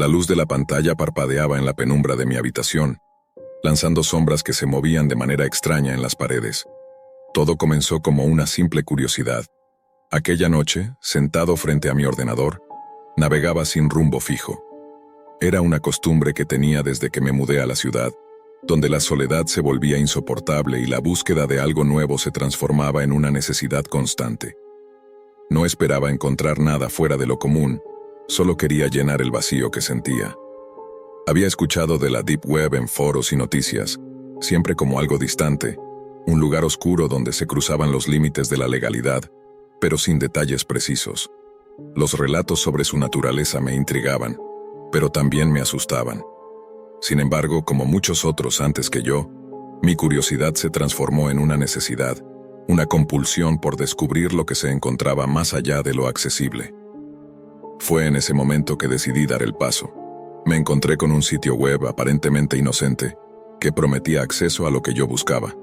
La luz de la pantalla parpadeaba en la penumbra de mi habitación, lanzando sombras que se movían de manera extraña en las paredes. Todo comenzó como una simple curiosidad. Aquella noche, sentado frente a mi ordenador, navegaba sin rumbo fijo. Era una costumbre que tenía desde que me mudé a la ciudad, donde la soledad se volvía insoportable y la búsqueda de algo nuevo se transformaba en una necesidad constante. No esperaba encontrar nada fuera de lo común, solo quería llenar el vacío que sentía. Había escuchado de la Deep Web en foros y noticias, siempre como algo distante, un lugar oscuro donde se cruzaban los límites de la legalidad, pero sin detalles precisos. Los relatos sobre su naturaleza me intrigaban, pero también me asustaban. Sin embargo, como muchos otros antes que yo, mi curiosidad se transformó en una necesidad, una compulsión por descubrir lo que se encontraba más allá de lo accesible. Fue en ese momento que decidí dar el paso. Me encontré con un sitio web aparentemente inocente, que prometía acceso a lo que yo buscaba: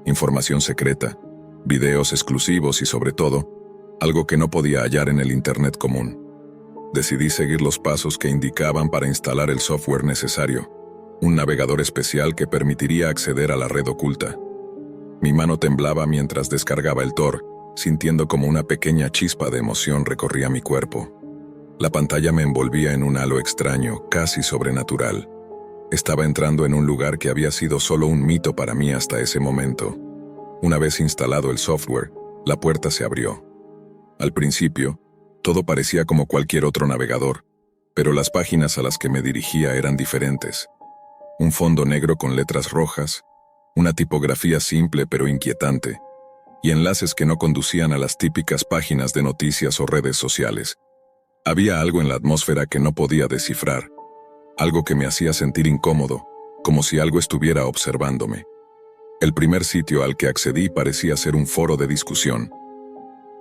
información secreta, videos exclusivos y sobre todo, algo que no podía hallar en el Internet común. Decidí seguir los pasos que indicaban para instalar el software necesario, un navegador especial que permitiría acceder a la red oculta. Mi mano temblaba mientras descargaba el Tor, sintiendo como una pequeña chispa de emoción recorría mi cuerpo. La pantalla me envolvía en un halo extraño, casi sobrenatural. Estaba entrando en un lugar que había sido solo un mito para mí hasta ese momento. Una vez instalado el software, la puerta se abrió. Al principio, todo parecía como cualquier otro navegador, pero las páginas a las que me dirigía eran diferentes. Un fondo negro con letras rojas, una tipografía simple pero inquietante, y enlaces que no conducían a las típicas páginas de noticias o redes sociales. Había algo en la atmósfera que no podía descifrar, algo que me hacía sentir incómodo, como si algo estuviera observándome. El primer sitio al que accedí parecía ser un foro de discusión.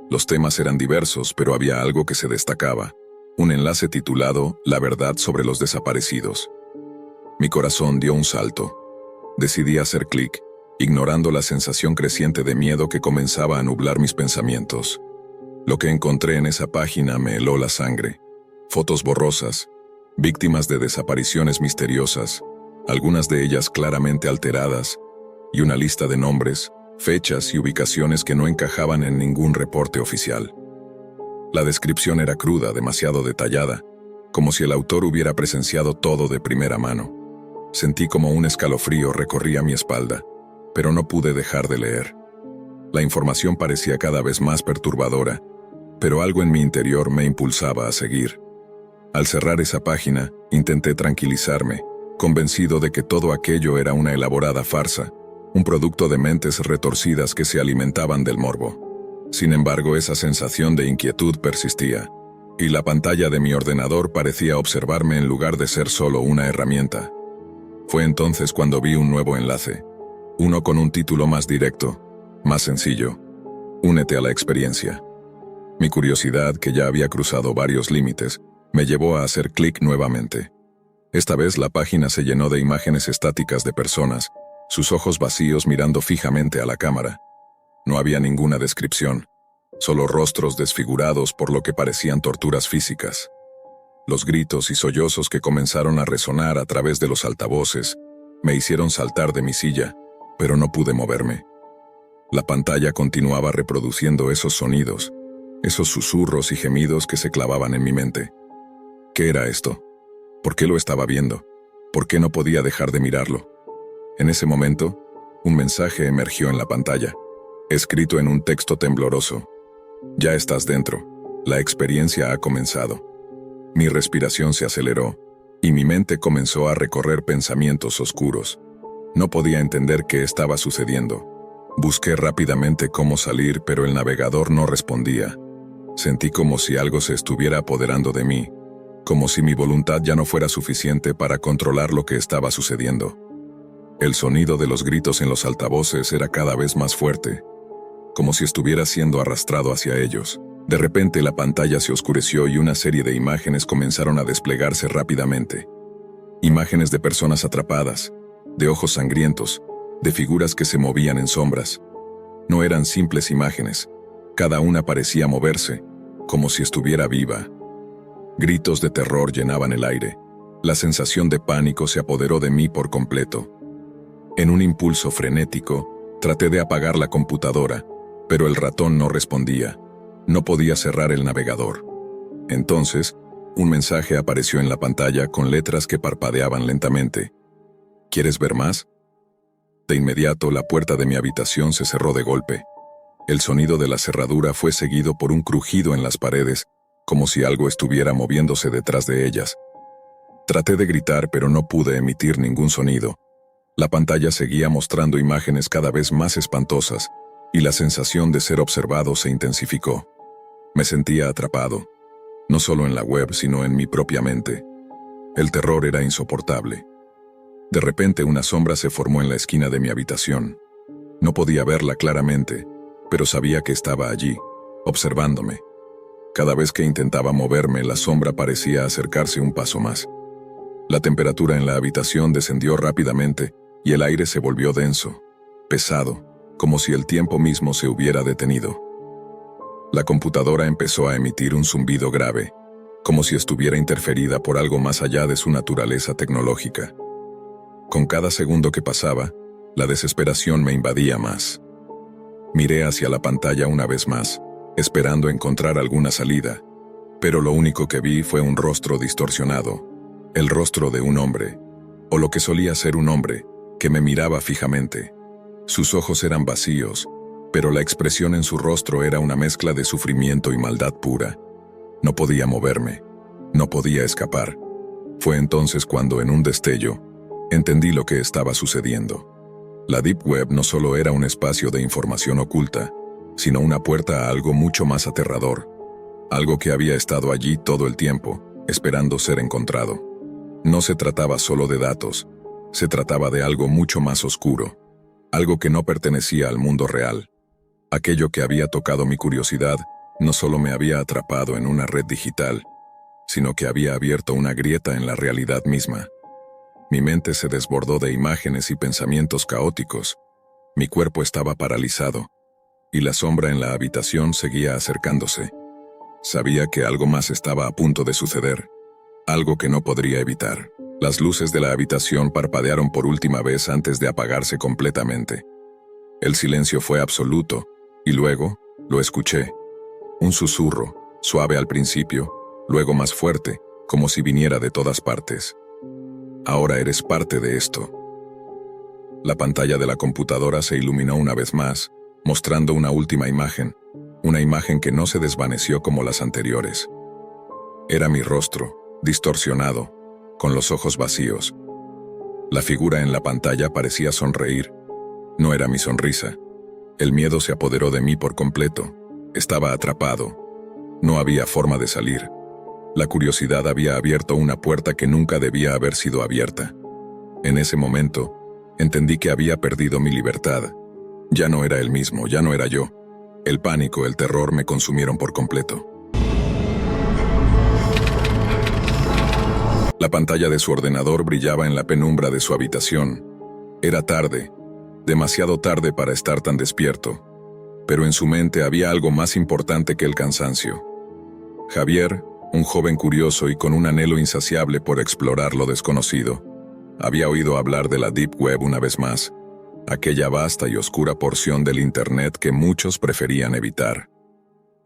Los temas eran diversos, pero había algo que se destacaba: un enlace titulado «La verdad sobre los desaparecidos». Mi corazón dio un salto. Decidí hacer clic, ignorando la sensación creciente de miedo que comenzaba a nublar mis pensamientos. Lo que encontré en esa página me heló la sangre. Fotos borrosas, víctimas de desapariciones misteriosas, algunas de ellas claramente alteradas, y una lista de nombres, fechas y ubicaciones que no encajaban en ningún reporte oficial. La descripción era cruda, demasiado detallada, como si el autor hubiera presenciado todo de primera mano. Sentí como un escalofrío recorría mi espalda, pero no pude dejar de leer. La información parecía cada vez más perturbadora, pero algo en mi interior me impulsaba a seguir. Al cerrar esa página, intenté tranquilizarme, convencido de que todo aquello era una elaborada farsa, un producto de mentes retorcidas que se alimentaban del morbo. Sin embargo, esa sensación de inquietud persistía, y la pantalla de mi ordenador parecía observarme en lugar de ser solo una herramienta. Fue entonces cuando vi un nuevo enlace, uno con un título más directo, más sencillo: «Únete a la experiencia». Mi curiosidad, que ya había cruzado varios límites, me llevó a hacer clic nuevamente. Esta vez la página se llenó de imágenes estáticas de personas, sus ojos vacíos mirando fijamente a la cámara. No había ninguna descripción, solo rostros desfigurados por lo que parecían torturas físicas. Los gritos y sollozos que comenzaron a resonar a través de los altavoces me hicieron saltar de mi silla, pero no pude moverme. La pantalla continuaba reproduciendo esos sonidos, esos susurros y gemidos que se clavaban en mi mente. ¿Qué era esto? ¿Por qué lo estaba viendo? ¿Por qué no podía dejar de mirarlo? En ese momento, un mensaje emergió en la pantalla, escrito en un texto tembloroso: «Ya estás dentro. La experiencia ha comenzado». Mi respiración se aceleró, y mi mente comenzó a recorrer pensamientos oscuros. No podía entender qué estaba sucediendo. Busqué rápidamente cómo salir, pero el navegador no respondía. Sentí como si algo se estuviera apoderando de mí, como si mi voluntad ya no fuera suficiente para controlar lo que estaba sucediendo. El sonido de los gritos en los altavoces era cada vez más fuerte, como si estuviera siendo arrastrado hacia ellos. De repente la pantalla se oscureció y una serie de imágenes comenzaron a desplegarse rápidamente. Imágenes de personas atrapadas, de ojos sangrientos, de figuras que se movían en sombras. No eran simples imágenes, cada una parecía moverse, como si estuviera viva. Gritos de terror llenaban el aire, La sensación de pánico se apoderó de mí por completo. En un impulso frenético, traté de apagar la computadora, pero el ratón no respondía. No podía cerrar el navegador. Entonces, un mensaje apareció en la pantalla con letras que parpadeaban lentamente. ¿Quieres ver más? De inmediato, la puerta de mi habitación se cerró de golpe. El sonido de la cerradura fue seguido por un crujido en las paredes, como si algo estuviera moviéndose detrás de ellas. Traté de gritar, pero no pude emitir ningún sonido. La pantalla seguía mostrando imágenes cada vez más espantosas, y la sensación de ser observado se intensificó. Me sentía atrapado, no solo en la web, sino en mi propia mente. El terror era insoportable. De repente, una sombra se formó en la esquina de mi habitación. No podía verla claramente, pero sabía que estaba allí, observándome. Cada vez que intentaba moverme, la sombra parecía acercarse un paso más. La temperatura en la habitación descendió rápidamente y el aire se volvió denso, pesado, como si el tiempo mismo se hubiera detenido. La computadora empezó a emitir un zumbido grave, como si estuviera interferida por algo más allá de su naturaleza tecnológica. Con cada segundo que pasaba, la desesperación me invadía más. Miré hacia la pantalla una vez más, esperando encontrar alguna salida, pero lo único que vi fue un rostro distorsionado, el rostro de un hombre, o lo que solía ser un hombre, que me miraba fijamente. Sus ojos eran vacíos, pero la expresión en su rostro era una mezcla de sufrimiento y maldad pura. No podía moverme, no podía escapar. Fue entonces cuando, en un destello, entendí lo que estaba sucediendo. La Deep Web no solo era un espacio de información oculta, sino una puerta a algo mucho más aterrador, algo que había estado allí todo el tiempo, esperando ser encontrado. No se trataba solo de datos, se trataba de algo mucho más oscuro, algo que no pertenecía al mundo real. Aquello que había tocado mi curiosidad no solo me había atrapado en una red digital, sino que había abierto una grieta en la realidad misma. Mi mente se desbordó de imágenes y pensamientos caóticos. Mi cuerpo estaba paralizado, y la sombra en la habitación seguía acercándose. Sabía que algo más estaba a punto de suceder, algo que no podría evitar. Las luces de la habitación parpadearon por última vez antes de apagarse completamente. El silencio fue absoluto, y luego, lo escuché. Un susurro, suave al principio, luego más fuerte, como si viniera de todas partes. Ahora eres parte de esto. La pantalla de la computadora se iluminó una vez más, mostrando una última imagen, una imagen que no se desvaneció como las anteriores. Era mi rostro, distorsionado, con los ojos vacíos. La figura en la pantalla parecía sonreír. No era mi sonrisa. El miedo se apoderó de mí por completo. Estaba atrapado. No había forma de salir. La curiosidad había abierto una puerta que nunca debía haber sido abierta. En ese momento, entendí que había perdido mi libertad. Ya no era el mismo, ya no era yo. El pánico, el terror me consumieron por completo. La pantalla de su ordenador brillaba en la penumbra de su habitación. Era tarde, demasiado tarde para estar tan despierto, pero en su mente había algo más importante que el cansancio. Javier, un joven curioso y con un anhelo insaciable por explorar lo desconocido, había oído hablar de la Deep Web una vez más, aquella vasta y oscura porción del Internet que muchos preferían evitar.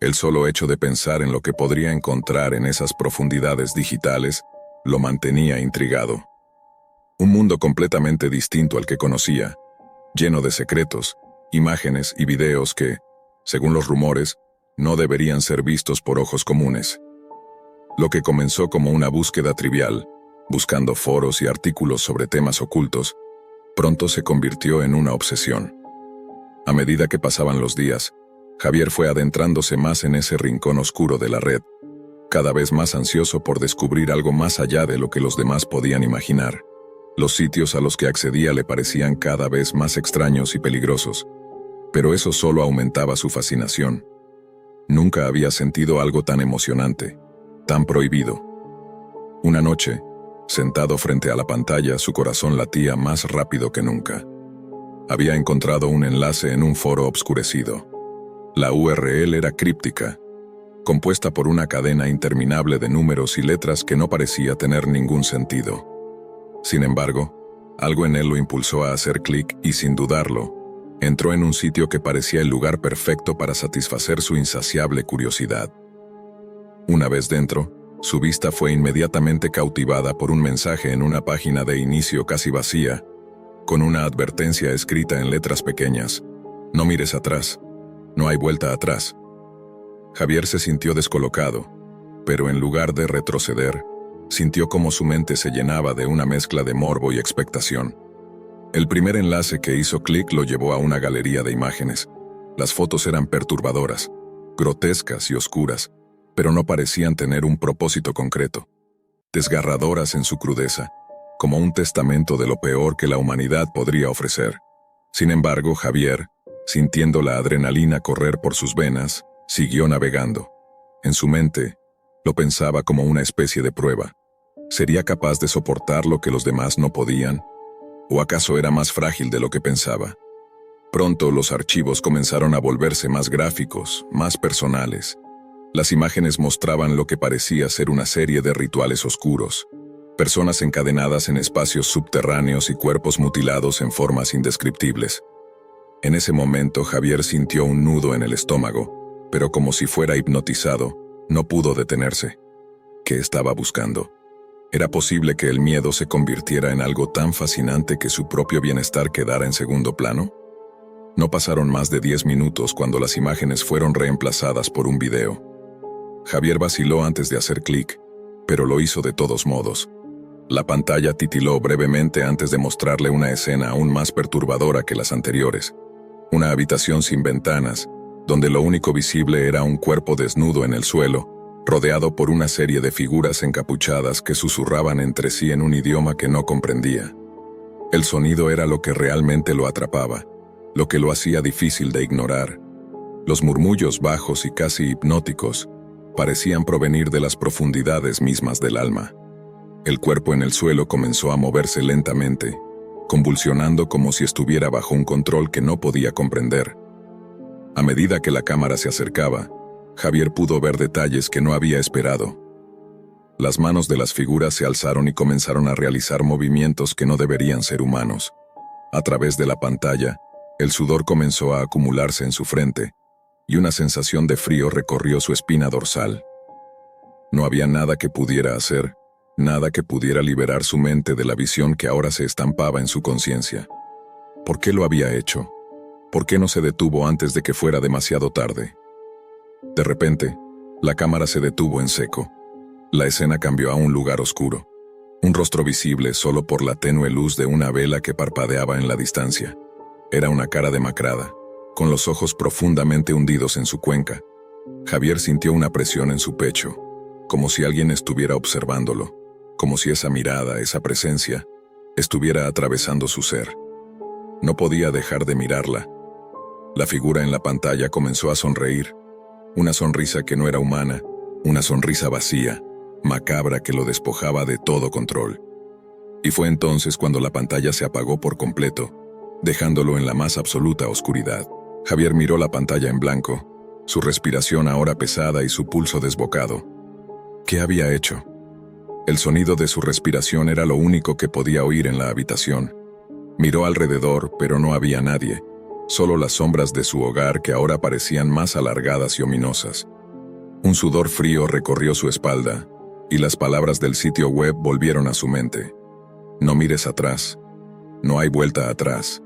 El solo hecho de pensar en lo que podría encontrar en esas profundidades digitales lo mantenía intrigado. Un mundo completamente distinto al que conocía, lleno de secretos, imágenes y videos que, según los rumores, no deberían ser vistos por ojos comunes. Lo que comenzó como una búsqueda trivial, buscando foros y artículos sobre temas ocultos, pronto se convirtió en una obsesión. A medida que pasaban los días, Javier fue adentrándose más en ese rincón oscuro de la red, cada vez más ansioso por descubrir algo más allá de lo que los demás podían imaginar. Los sitios a los que accedía le parecían cada vez más extraños y peligrosos, pero eso solo aumentaba su fascinación. Nunca había sentido algo tan emocionante, tan prohibido. Una noche, sentado frente a la pantalla, su corazón latía más rápido que nunca. Había encontrado un enlace en un foro obscurecido. La URL era críptica. compuesta por una cadena interminable de números y letras que no parecía tener ningún sentido. Sin embargo, algo en él lo impulsó a hacer clic y, sin dudarlo, entró en un sitio que parecía el lugar perfecto para satisfacer su insaciable curiosidad. Una vez dentro, su vista fue inmediatamente cautivada por un mensaje en una página de inicio casi vacía, con una advertencia escrita en letras pequeñas: «No mires atrás, no hay vuelta atrás». Javier se sintió descolocado, pero en lugar de retroceder, sintió como su mente se llenaba de una mezcla de morbo y expectación. El primer enlace que hizo clic lo llevó a una galería de imágenes. Las fotos eran perturbadoras, grotescas y oscuras, pero no parecían tener un propósito concreto. Desgarradoras en su crudeza, como un testamento de lo peor que la humanidad podría ofrecer. Sin embargo, Javier, sintiendo la adrenalina correr por sus venas, siguió navegando. En su mente, lo pensaba como una especie de prueba. ¿Sería capaz de soportar lo que los demás no podían? ¿O acaso era más frágil de lo que pensaba? Pronto los archivos comenzaron a volverse más gráficos, más personales. Las imágenes mostraban lo que parecía ser una serie de rituales oscuros, personas encadenadas en espacios subterráneos y cuerpos mutilados en formas indescriptibles. En ese momento Javier sintió un nudo en el estómago, pero como si fuera hipnotizado, no pudo detenerse. ¿Qué estaba buscando? ¿Era posible que el miedo se convirtiera en algo tan fascinante que su propio bienestar quedara en segundo plano? No pasaron más de 10 minutos cuando las imágenes fueron reemplazadas por un video. Javier vaciló antes de hacer clic, pero lo hizo de todos modos. La pantalla titiló brevemente antes de mostrarle una escena aún más perturbadora que las anteriores. Una habitación sin ventanas, donde lo único visible era un cuerpo desnudo en el suelo, rodeado por una serie de figuras encapuchadas que susurraban entre sí en un idioma que no comprendía. El sonido era lo que realmente lo atrapaba, lo que lo hacía difícil de ignorar. Los murmullos bajos y casi hipnóticos parecían provenir de las profundidades mismas del alma. El cuerpo en el suelo comenzó a moverse lentamente, convulsionando como si estuviera bajo un control que no podía comprender. A medida que la cámara se acercaba, Javier pudo ver detalles que no había esperado. Las manos de las figuras se alzaron y comenzaron a realizar movimientos que no deberían ser humanos. A través de la pantalla, el sudor comenzó a acumularse en su frente, y una sensación de frío recorrió su espina dorsal. No había nada que pudiera hacer, nada que pudiera liberar su mente de la visión que ahora se estampaba en su conciencia. ¿Por qué lo había hecho? ¿Por qué no se detuvo antes de que fuera demasiado tarde? De repente, la cámara se detuvo en seco. La escena cambió a un lugar oscuro. Un rostro visible solo por la tenue luz de una vela que parpadeaba en la distancia. Era una cara demacrada, con los ojos profundamente hundidos en su cuenca. Javier sintió una presión en su pecho, como si alguien estuviera observándolo, como si esa mirada, esa presencia, estuviera atravesando su ser. No podía dejar de mirarla. La figura en la pantalla comenzó a sonreír, una sonrisa que no era humana, una sonrisa vacía, macabra que lo despojaba de todo control. Y fue entonces cuando la pantalla se apagó por completo, dejándolo en la más absoluta oscuridad. Javier miró la pantalla en blanco, su respiración ahora pesada y su pulso desbocado. ¿Qué había hecho? El sonido de su respiración era lo único que podía oír en la habitación. Miró alrededor, pero no había nadie. Solo las sombras de su hogar que ahora parecían más alargadas y ominosas. Un sudor frío recorrió su espalda, y las palabras del sitio web volvieron a su mente. No mires atrás. No hay vuelta atrás.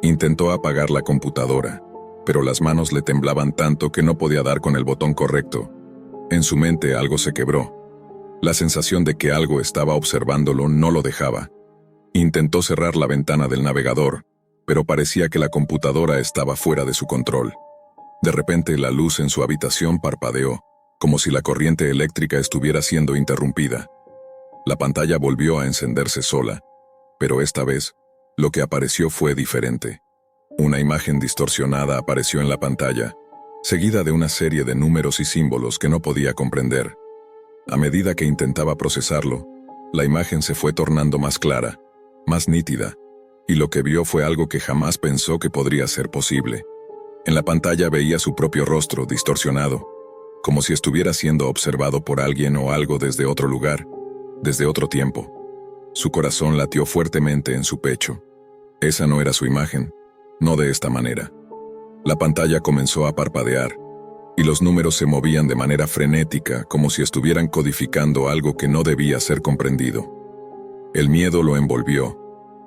Intentó apagar la computadora, pero las manos le temblaban tanto que no podía dar con el botón correcto. En su mente algo se quebró. La sensación de que algo estaba observándolo no lo dejaba. Intentó cerrar la ventana del navegador, pero parecía que la computadora estaba fuera de su control. De repente la luz en su habitación parpadeó, como si la corriente eléctrica estuviera siendo interrumpida. La pantalla volvió a encenderse sola, pero esta vez, lo que apareció fue diferente. Una imagen distorsionada apareció en la pantalla, seguida de una serie de números y símbolos que no podía comprender. A medida que intentaba procesarlo, la imagen se fue tornando más clara, más nítida, y lo que vio fue algo que jamás pensó que podría ser posible. En la pantalla veía su propio rostro distorsionado, como si estuviera siendo observado por alguien o algo desde otro lugar, desde otro tiempo. Su corazón latió fuertemente en su pecho. Esa no era su imagen, no de esta manera. La pantalla comenzó a parpadear, y los números se movían de manera frenética, como si estuvieran codificando algo que no debía ser comprendido. El miedo lo envolvió.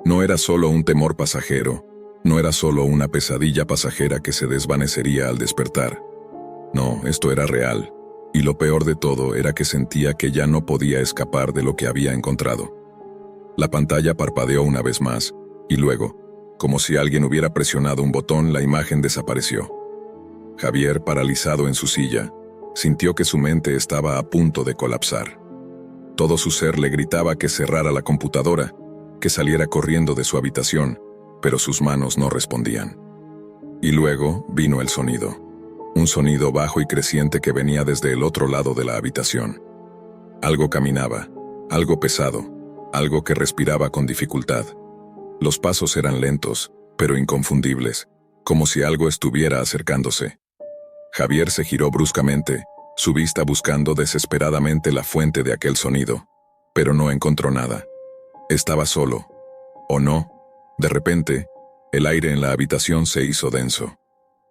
No era solo un temor pasajero, no era solo una pesadilla pasajera que se desvanecería al despertar. No, esto era real, y lo peor de todo era que sentía que ya no podía escapar de lo que había encontrado. La pantalla parpadeó una vez más, y luego, como si alguien hubiera presionado un botón, la imagen desapareció. Javier, paralizado en su silla, sintió que su mente estaba a punto de colapsar. Todo su ser le gritaba que cerrara la computadora, que saliera corriendo de su habitación, pero sus manos no respondían. Y luego vino el sonido. Un sonido bajo y creciente que venía desde el otro lado de la habitación. Algo caminaba, algo pesado, algo que respiraba con dificultad. Los pasos eran lentos, pero inconfundibles, como si algo estuviera acercándose. Javier se giró bruscamente, su vista buscando desesperadamente la fuente de aquel sonido, pero no encontró nada. Estaba solo. ¿O no? De repente, el aire en la habitación se hizo denso.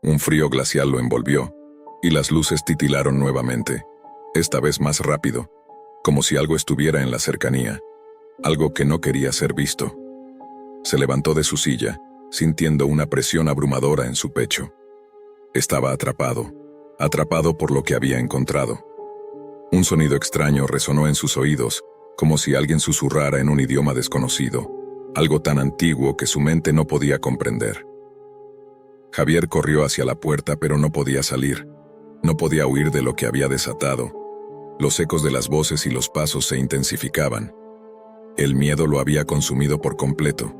Un frío glacial lo envolvió, y las luces titilaron nuevamente, esta vez más rápido, como si algo estuviera en la cercanía, algo que no quería ser visto. Se levantó de su silla, sintiendo una presión abrumadora en su pecho. Estaba atrapado por lo que había encontrado. Un sonido extraño resonó en sus oídos, como si alguien susurrara en un idioma desconocido, algo tan antiguo que su mente no podía comprender. Javier corrió hacia la puerta, pero no podía salir. No podía huir de lo que había desatado. Los ecos de las voces y los pasos se intensificaban. El miedo lo había consumido por completo.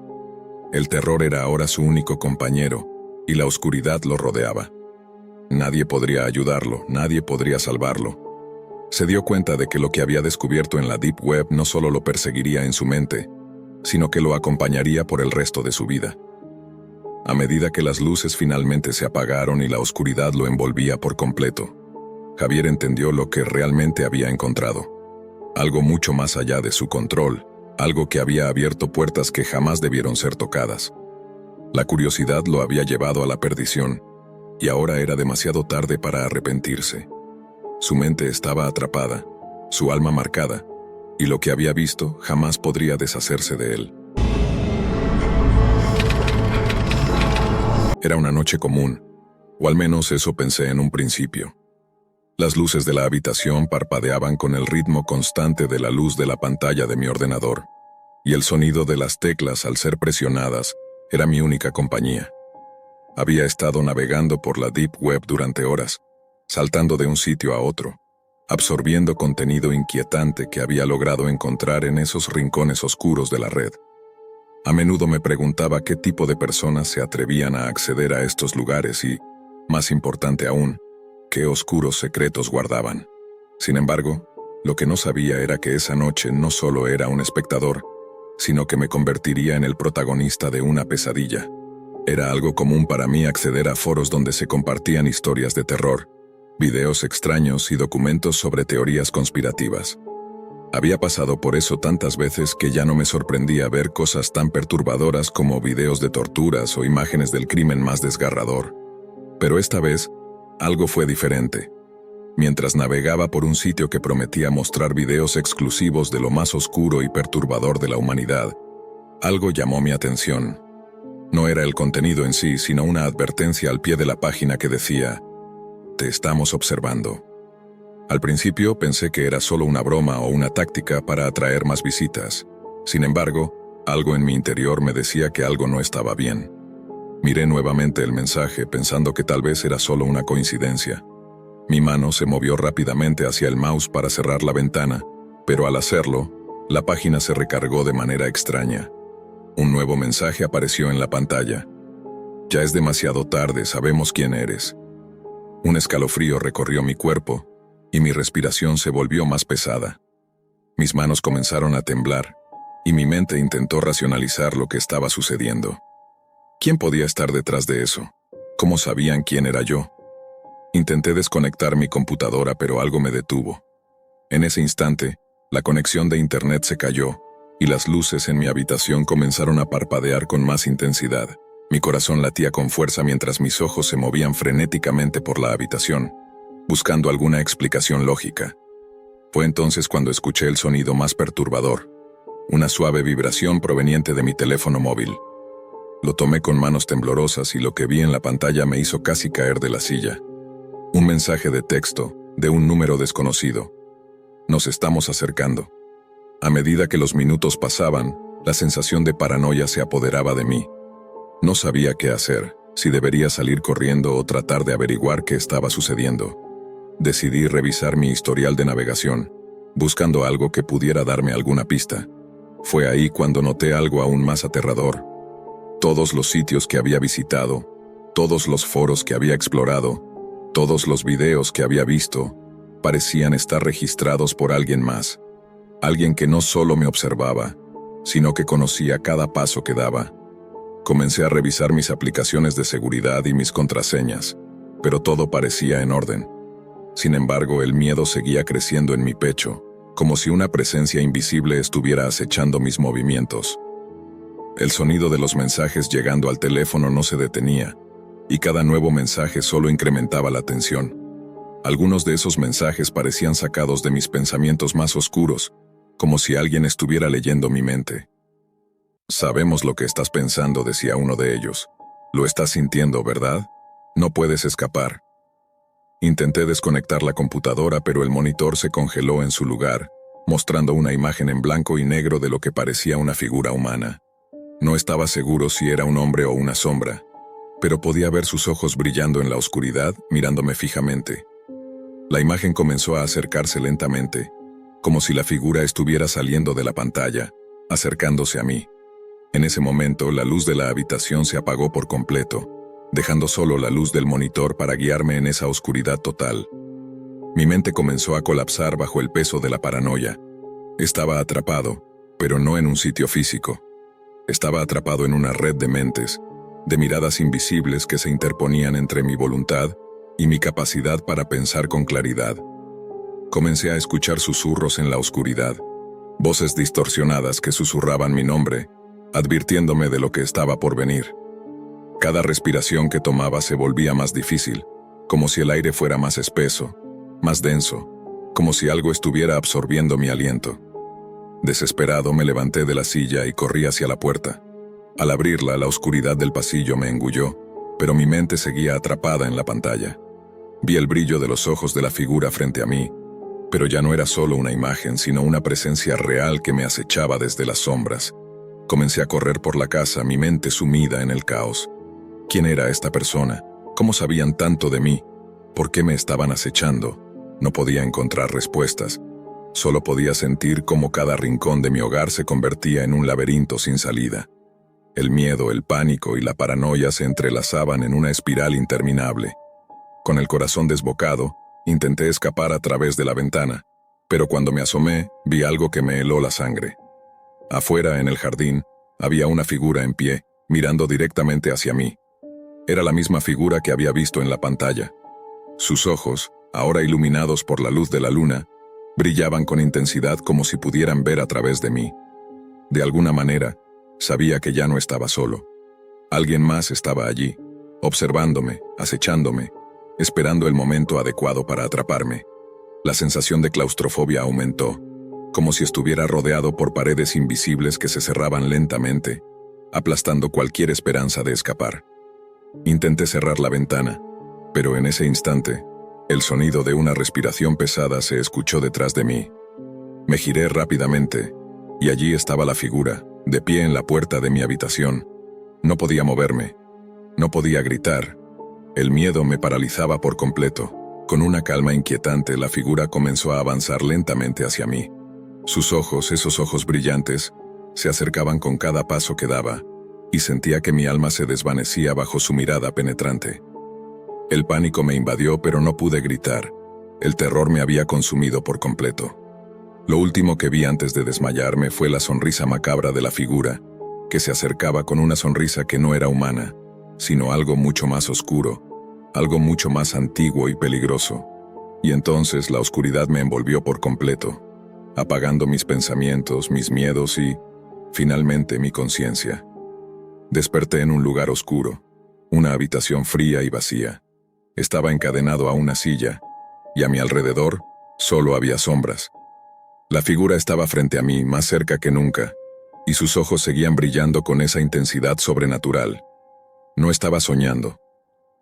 El terror era ahora su único compañero, y la oscuridad lo rodeaba. Nadie podría ayudarlo, nadie podría salvarlo. Se dio cuenta de que lo que había descubierto en la Deep Web no solo lo perseguiría en su mente, sino que lo acompañaría por el resto de su vida. A medida que las luces finalmente se apagaron y la oscuridad lo envolvía por completo, Javier entendió lo que realmente había encontrado. Algo mucho más allá de su control, algo que había abierto puertas que jamás debieron ser tocadas. La curiosidad lo había llevado a la perdición, y ahora era demasiado tarde para arrepentirse. Su mente estaba atrapada, su alma marcada, y lo que había visto jamás podría deshacerse de él. Era una noche común, o al menos eso pensé en un principio. Las luces de la habitación parpadeaban con el ritmo constante de la luz de la pantalla de mi ordenador, y el sonido de las teclas al ser presionadas era mi única compañía. Había estado navegando por la Deep Web durante horas, saltando de un sitio a otro, absorbiendo contenido inquietante que había logrado encontrar en esos rincones oscuros de la red. A menudo me preguntaba qué tipo de personas se atrevían a acceder a estos lugares y, más importante aún, qué oscuros secretos guardaban. Sin embargo, lo que no sabía era que esa noche no solo era un espectador, sino que me convertiría en el protagonista de una pesadilla. Era algo común para mí acceder a foros donde se compartían historias de terror, videos extraños y documentos sobre teorías conspirativas. Había pasado por eso tantas veces que ya no me sorprendía ver cosas tan perturbadoras como videos de torturas o imágenes del crimen más desgarrador. Pero esta vez, algo fue diferente. Mientras navegaba por un sitio que prometía mostrar videos exclusivos de lo más oscuro y perturbador de la humanidad, algo llamó mi atención. No era el contenido en sí, sino una advertencia al pie de la página que decía: "Te estamos observando". Al principio pensé que era solo una broma o una táctica para atraer más visitas. Sin embargo, algo en mi interior me decía que algo no estaba bien. Miré nuevamente el mensaje pensando que tal vez era solo una coincidencia. Mi mano se movió rápidamente hacia el mouse para cerrar la ventana, pero al hacerlo, la página se recargó de manera extraña. Un nuevo mensaje apareció en la pantalla. "Ya es demasiado tarde, sabemos quién eres". Un escalofrío recorrió mi cuerpo, y mi respiración se volvió más pesada. Mis manos comenzaron a temblar, y mi mente intentó racionalizar lo que estaba sucediendo. ¿Quién podía estar detrás de eso? ¿Cómo sabían quién era yo? Intenté desconectar mi computadora, pero algo me detuvo. En ese instante, la conexión de internet se cayó, y las luces en mi habitación comenzaron a parpadear con más intensidad. Mi corazón latía con fuerza mientras mis ojos se movían frenéticamente por la habitación, buscando alguna explicación lógica. Fue entonces cuando escuché el sonido más perturbador, una suave vibración proveniente de mi teléfono móvil. Lo tomé con manos temblorosas y lo que vi en la pantalla me hizo casi caer de la silla. Un mensaje de texto, de un número desconocido. Nos estamos acercando. A medida que los minutos pasaban, la sensación de paranoia se apoderaba de mí. No sabía qué hacer, si debería salir corriendo o tratar de averiguar qué estaba sucediendo. Decidí revisar mi historial de navegación, buscando algo que pudiera darme alguna pista. Fue ahí cuando noté algo aún más aterrador. Todos los sitios que había visitado, todos los foros que había explorado, todos los videos que había visto, parecían estar registrados por alguien más. Alguien que no solo me observaba, sino que conocía cada paso que daba. Comencé a revisar mis aplicaciones de seguridad y mis contraseñas, pero todo parecía en orden. Sin embargo, el miedo seguía creciendo en mi pecho, como si una presencia invisible estuviera acechando mis movimientos. El sonido de los mensajes llegando al teléfono no se detenía, y cada nuevo mensaje solo incrementaba la tensión. Algunos de esos mensajes parecían sacados de mis pensamientos más oscuros, como si alguien estuviera leyendo mi mente. «Sabemos lo que estás pensando», decía uno de ellos. «Lo estás sintiendo, ¿verdad? No puedes escapar». Intenté desconectar la computadora, pero el monitor se congeló en su lugar, mostrando una imagen en blanco y negro de lo que parecía una figura humana. No estaba seguro si era un hombre o una sombra, pero podía ver sus ojos brillando en la oscuridad, mirándome fijamente. La imagen comenzó a acercarse lentamente, como si la figura estuviera saliendo de la pantalla, acercándose a mí. En ese momento, la luz de la habitación se apagó por completo, dejando solo la luz del monitor para guiarme en esa oscuridad total. Mi mente comenzó a colapsar bajo el peso de la paranoia. Estaba atrapado, pero no en un sitio físico. Estaba atrapado en una red de mentes, de miradas invisibles que se interponían entre mi voluntad y mi capacidad para pensar con claridad. Comencé a escuchar susurros en la oscuridad, voces distorsionadas que susurraban mi nombre, advirtiéndome de lo que estaba por venir. Cada respiración que tomaba se volvía más difícil, como si el aire fuera más espeso, más denso, como si algo estuviera absorbiendo mi aliento. Desesperado me levanté de la silla y corrí hacia la puerta. Al abrirla, la oscuridad del pasillo me engulló, pero mi mente seguía atrapada en la pantalla. Vi el brillo de los ojos de la figura frente a mí, pero ya no era solo una imagen, sino una presencia real que me acechaba desde las sombras. Comencé a correr por la casa, mi mente sumida en el caos. ¿Quién era esta persona? ¿Cómo sabían tanto de mí? ¿Por qué me estaban acechando? No podía encontrar respuestas. Solo podía sentir cómo cada rincón de mi hogar se convertía en un laberinto sin salida. El miedo, el pánico y la paranoia se entrelazaban en una espiral interminable. Con el corazón desbocado, intenté escapar a través de la ventana, pero cuando me asomé, vi algo que me heló la sangre. Afuera, en el jardín, había una figura en pie, mirando directamente hacia mí. Era la misma figura que había visto en la pantalla. Sus ojos, ahora iluminados por la luz de la luna, brillaban con intensidad como si pudieran ver a través de mí. De alguna manera, sabía que ya no estaba solo. Alguien más estaba allí, observándome, acechándome, esperando el momento adecuado para atraparme. La sensación de claustrofobia aumentó, como si estuviera rodeado por paredes invisibles que se cerraban lentamente, aplastando cualquier esperanza de escapar. Intenté cerrar la ventana, pero en ese instante, el sonido de una respiración pesada se escuchó detrás de mí. Me giré rápidamente, y allí estaba la figura, de pie en la puerta de mi habitación. No podía moverme, no podía gritar. El miedo me paralizaba por completo. Con una calma inquietante, la figura comenzó a avanzar lentamente hacia mí. Sus ojos, esos ojos brillantes, se acercaban con cada paso que daba, y sentía que mi alma se desvanecía bajo su mirada penetrante. El pánico me invadió, pero no pude gritar. El terror me había consumido por completo. Lo último que vi antes de desmayarme fue la sonrisa macabra de la figura, que se acercaba con una sonrisa que no era humana, sino algo mucho más oscuro, algo mucho más antiguo y peligroso. Y entonces la oscuridad me envolvió por completo, apagando mis pensamientos, mis miedos y, finalmente, mi conciencia. Desperté en un lugar oscuro, una habitación fría y vacía. Estaba encadenado a una silla, y a mi alrededor solo había sombras. La figura estaba frente a mí, más cerca que nunca, y sus ojos seguían brillando con esa intensidad sobrenatural. No estaba soñando.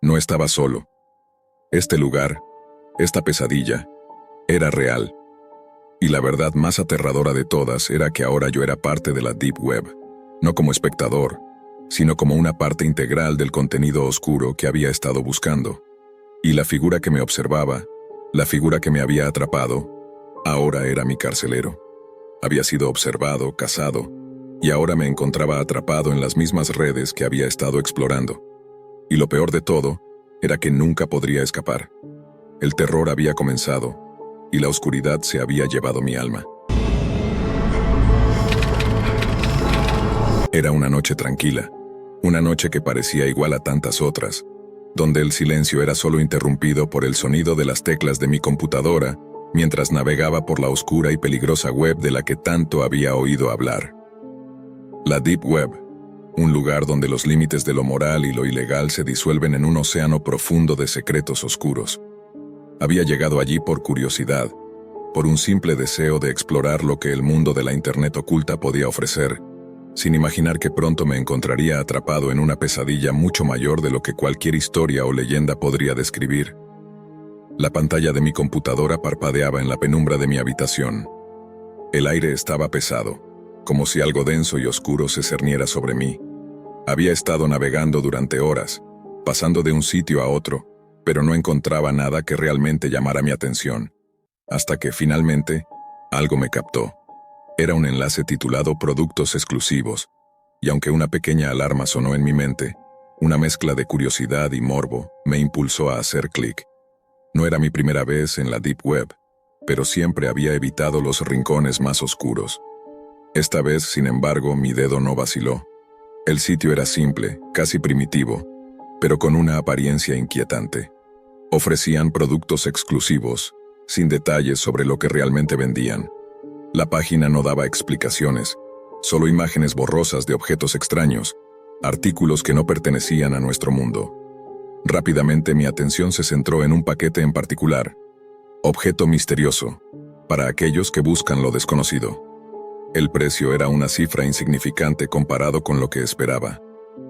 No estaba solo. Este lugar, esta pesadilla, era real. Y la verdad más aterradora de todas era que ahora yo era parte de la Deep Web, no como espectador, sino como una parte integral del contenido oscuro que había estado buscando. Y la figura que me observaba, la figura que me había atrapado, ahora era mi carcelero. Había sido observado, cazado, y ahora me encontraba atrapado en las mismas redes que había estado explorando. Y lo peor de todo era que nunca podría escapar. El terror había comenzado, y la oscuridad se había llevado mi alma. Era una noche tranquila, una noche que parecía igual a tantas otras, donde el silencio era solo interrumpido por el sonido de las teclas de mi computadora mientras navegaba por la oscura y peligrosa web de la que tanto había oído hablar. La Deep Web, un lugar donde los límites de lo moral y lo ilegal se disuelven en un océano profundo de secretos oscuros. Había llegado allí por curiosidad, por un simple deseo de explorar lo que el mundo de la Internet oculta podía ofrecer, sin imaginar que pronto me encontraría atrapado en una pesadilla mucho mayor de lo que cualquier historia o leyenda podría describir. La pantalla de mi computadora parpadeaba en la penumbra de mi habitación. El aire estaba pesado, como si algo denso y oscuro se cerniera sobre mí. Había estado navegando durante horas, pasando de un sitio a otro, pero no encontraba nada que realmente llamara mi atención. Hasta que, finalmente, algo me captó. Era un enlace titulado Productos Exclusivos, y aunque una pequeña alarma sonó en mi mente, una mezcla de curiosidad y morbo me impulsó a hacer clic. No era mi primera vez en la Deep Web, pero siempre había evitado los rincones más oscuros. Esta vez, sin embargo, mi dedo no vaciló. El sitio era simple, casi primitivo, pero con una apariencia inquietante. Ofrecían productos exclusivos, sin detalles sobre lo que realmente vendían. La página no daba explicaciones, solo imágenes borrosas de objetos extraños, artículos que no pertenecían a nuestro mundo. Rápidamente mi atención se centró en un paquete en particular, objeto misterioso, para aquellos que buscan lo desconocido. El precio era una cifra insignificante comparado con lo que esperaba.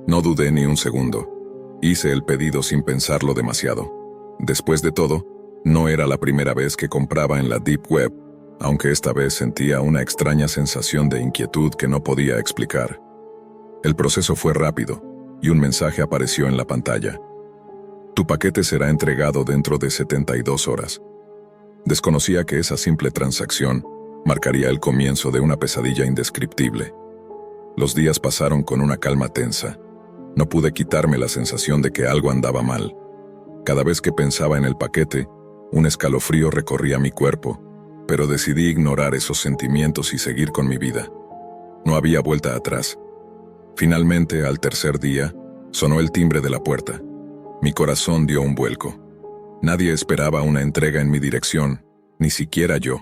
No dudé ni un segundo. Hice el pedido sin pensarlo demasiado. Después de todo, no era la primera vez que compraba en la Deep Web, aunque esta vez sentía una extraña sensación de inquietud que no podía explicar. El proceso fue rápido, y un mensaje apareció en la pantalla. Tu paquete será entregado dentro de 72 horas. Desconocía que esa simple transacción marcaría el comienzo de una pesadilla indescriptible. Los días pasaron con una calma tensa. No pude quitarme la sensación de que algo andaba mal. Cada vez que pensaba en el paquete, un escalofrío recorría mi cuerpo, pero decidí ignorar esos sentimientos y seguir con mi vida. No había vuelta atrás. Finalmente, al tercer día, sonó el timbre de la puerta. Mi corazón dio un vuelco. Nadie esperaba una entrega en mi dirección, ni siquiera yo.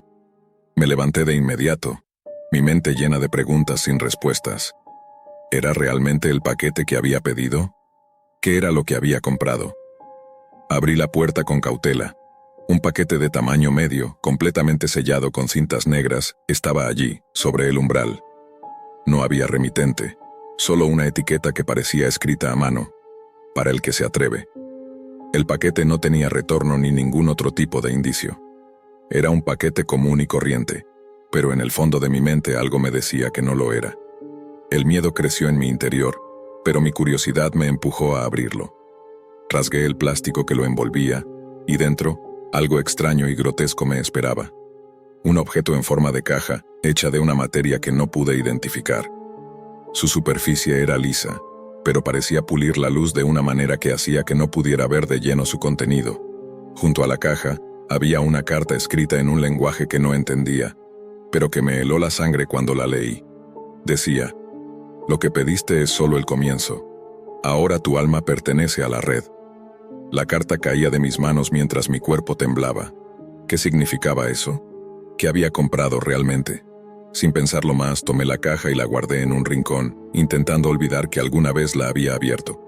Me levanté de inmediato, mi mente llena de preguntas sin respuestas. ¿Era realmente el paquete que había pedido? ¿Qué era lo que había comprado? Abrí la puerta con cautela. Un paquete de tamaño medio, completamente sellado con cintas negras, estaba allí, sobre el umbral. No había remitente, solo una etiqueta que parecía escrita a mano. Para el que se atreve. El paquete no tenía retorno ni ningún otro tipo de indicio. Era un paquete común y corriente, pero en el fondo de mi mente algo me decía que no lo era. El miedo creció en mi interior, pero mi curiosidad me empujó a abrirlo. Rasgué el plástico que lo envolvía, y dentro, algo extraño y grotesco me esperaba. Un objeto en forma de caja, hecha de una materia que no pude identificar. Su superficie era lisa, pero parecía pulir la luz de una manera que hacía que no pudiera ver de lleno su contenido. Junto a la caja, había una carta escrita en un lenguaje que no entendía, pero que me heló la sangre cuando la leí. Decía: lo que pediste es solo el comienzo. Ahora tu alma pertenece a la red. La carta caía de mis manos mientras mi cuerpo temblaba. ¿Qué significaba eso? ¿Qué había comprado realmente? Sin pensarlo más, tomé la caja y la guardé en un rincón, intentando olvidar que alguna vez la había abierto.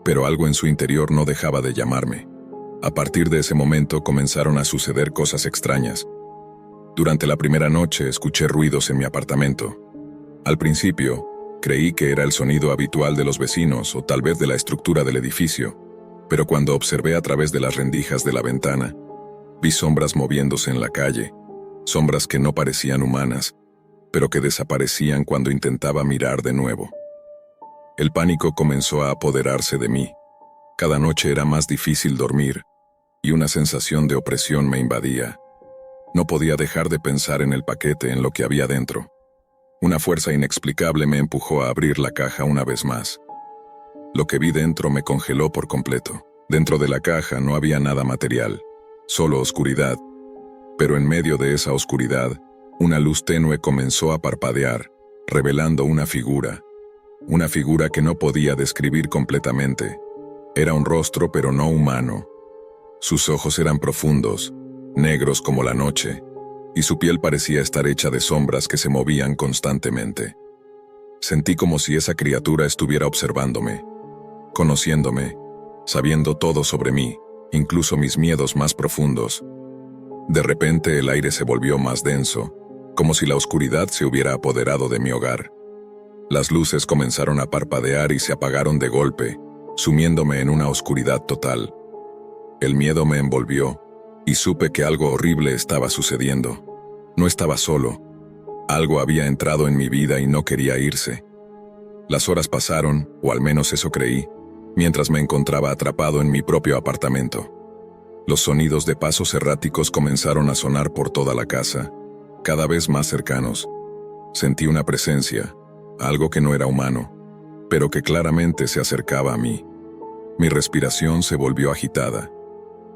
Pero algo en su interior no dejaba de llamarme. A partir de ese momento comenzaron a suceder cosas extrañas. Durante la primera noche escuché ruidos en mi apartamento. Al principio, creí que era el sonido habitual de los vecinos o tal vez de la estructura del edificio, pero cuando observé a través de las rendijas de la ventana, vi sombras moviéndose en la calle, sombras que no parecían humanas, pero que desaparecían cuando intentaba mirar de nuevo. El pánico comenzó a apoderarse de mí. Cada noche era más difícil dormir, y una sensación de opresión me invadía. No podía dejar de pensar en el paquete, en lo que había dentro. Una fuerza inexplicable me empujó a abrir la caja una vez más. Lo que vi dentro me congeló por completo. Dentro de la caja no había nada material, solo oscuridad. Pero en medio de esa oscuridad, una luz tenue comenzó a parpadear, revelando una figura que no podía describir completamente. Era un rostro pero no humano. Sus ojos eran profundos, negros como la noche, y su piel parecía estar hecha de sombras que se movían constantemente. Sentí como si esa criatura estuviera observándome, conociéndome, sabiendo todo sobre mí, incluso mis miedos más profundos. De repente el aire se volvió más denso, como si la oscuridad se hubiera apoderado de mi hogar. Las luces comenzaron a parpadear y se apagaron de golpe, sumiéndome en una oscuridad total. El miedo me envolvió, y supe que algo horrible estaba sucediendo. No estaba solo. Algo había entrado en mi vida y no quería irse. Las horas pasaron, o al menos eso creí, mientras me encontraba atrapado en mi propio apartamento. Los sonidos de pasos erráticos comenzaron a sonar por toda la casa, cada vez más cercanos. Sentí una presencia, algo que no era humano, pero que claramente se acercaba a mí. Mi respiración se volvió agitada.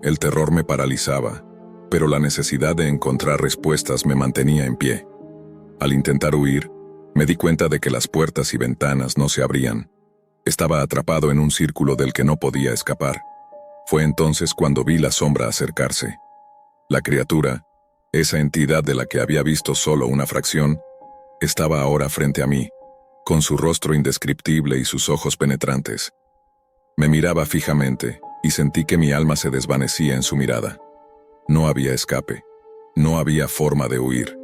El terror me paralizaba, pero la necesidad de encontrar respuestas me mantenía en pie. Al intentar huir, me di cuenta de que las puertas y ventanas no se abrían. Estaba atrapado en un círculo del que no podía escapar. Fue entonces cuando vi la sombra acercarse. La criatura, esa entidad de la que había visto solo una fracción, estaba ahora frente a mí, con su rostro indescriptible y sus ojos penetrantes. Me miraba fijamente, y sentí que mi alma se desvanecía en su mirada. No había escape, no había forma de huir.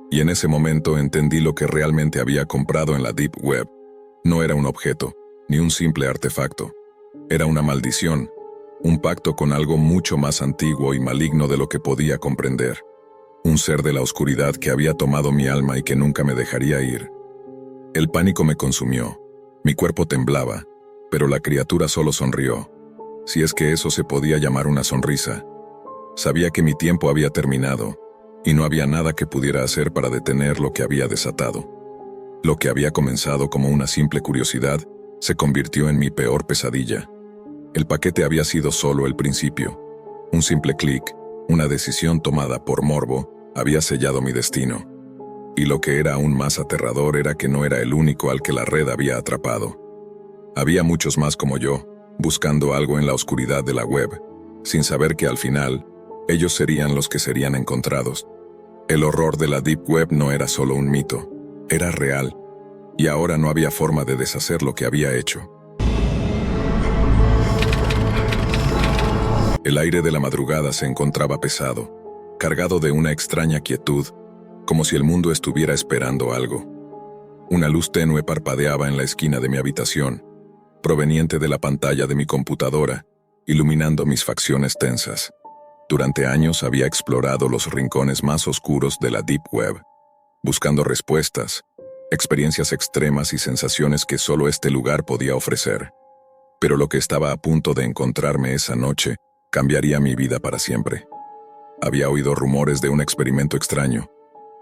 Y en ese momento entendí lo que realmente había comprado en la Deep Web. No era un objeto, ni un simple artefacto. Era una maldición, un pacto con algo mucho más antiguo y maligno de lo que podía comprender. Un ser de la oscuridad que había tomado mi alma y que nunca me dejaría ir. El pánico me consumió. Mi cuerpo temblaba, pero la criatura solo sonrió. Si es que eso se podía llamar una sonrisa. Sabía que mi tiempo había terminado, y no había nada que pudiera hacer para detener lo que había desatado. Lo que había comenzado como una simple curiosidad, se convirtió en mi peor pesadilla. El paquete había sido solo el principio. Un simple clic, una decisión tomada por morbo, había sellado mi destino. Y lo que era aún más aterrador era que no era el único al que la red había atrapado. Había muchos más como yo, buscando algo en la oscuridad de la web, sin saber que al final, ellos serían los que serían encontrados. El horror de la Deep Web no era solo un mito, era real, y ahora no había forma de deshacer lo que había hecho. El aire de la madrugada se encontraba pesado, cargado de una extraña quietud, como si el mundo estuviera esperando algo. Una luz tenue parpadeaba en la esquina de mi habitación, proveniente de la pantalla de mi computadora, iluminando mis facciones tensas. Durante años había explorado los rincones más oscuros de la Deep Web, buscando respuestas, experiencias extremas y sensaciones que solo este lugar podía ofrecer. Pero lo que estaba a punto de encontrarme esa noche cambiaría mi vida para siempre. Había oído rumores de un experimento extraño,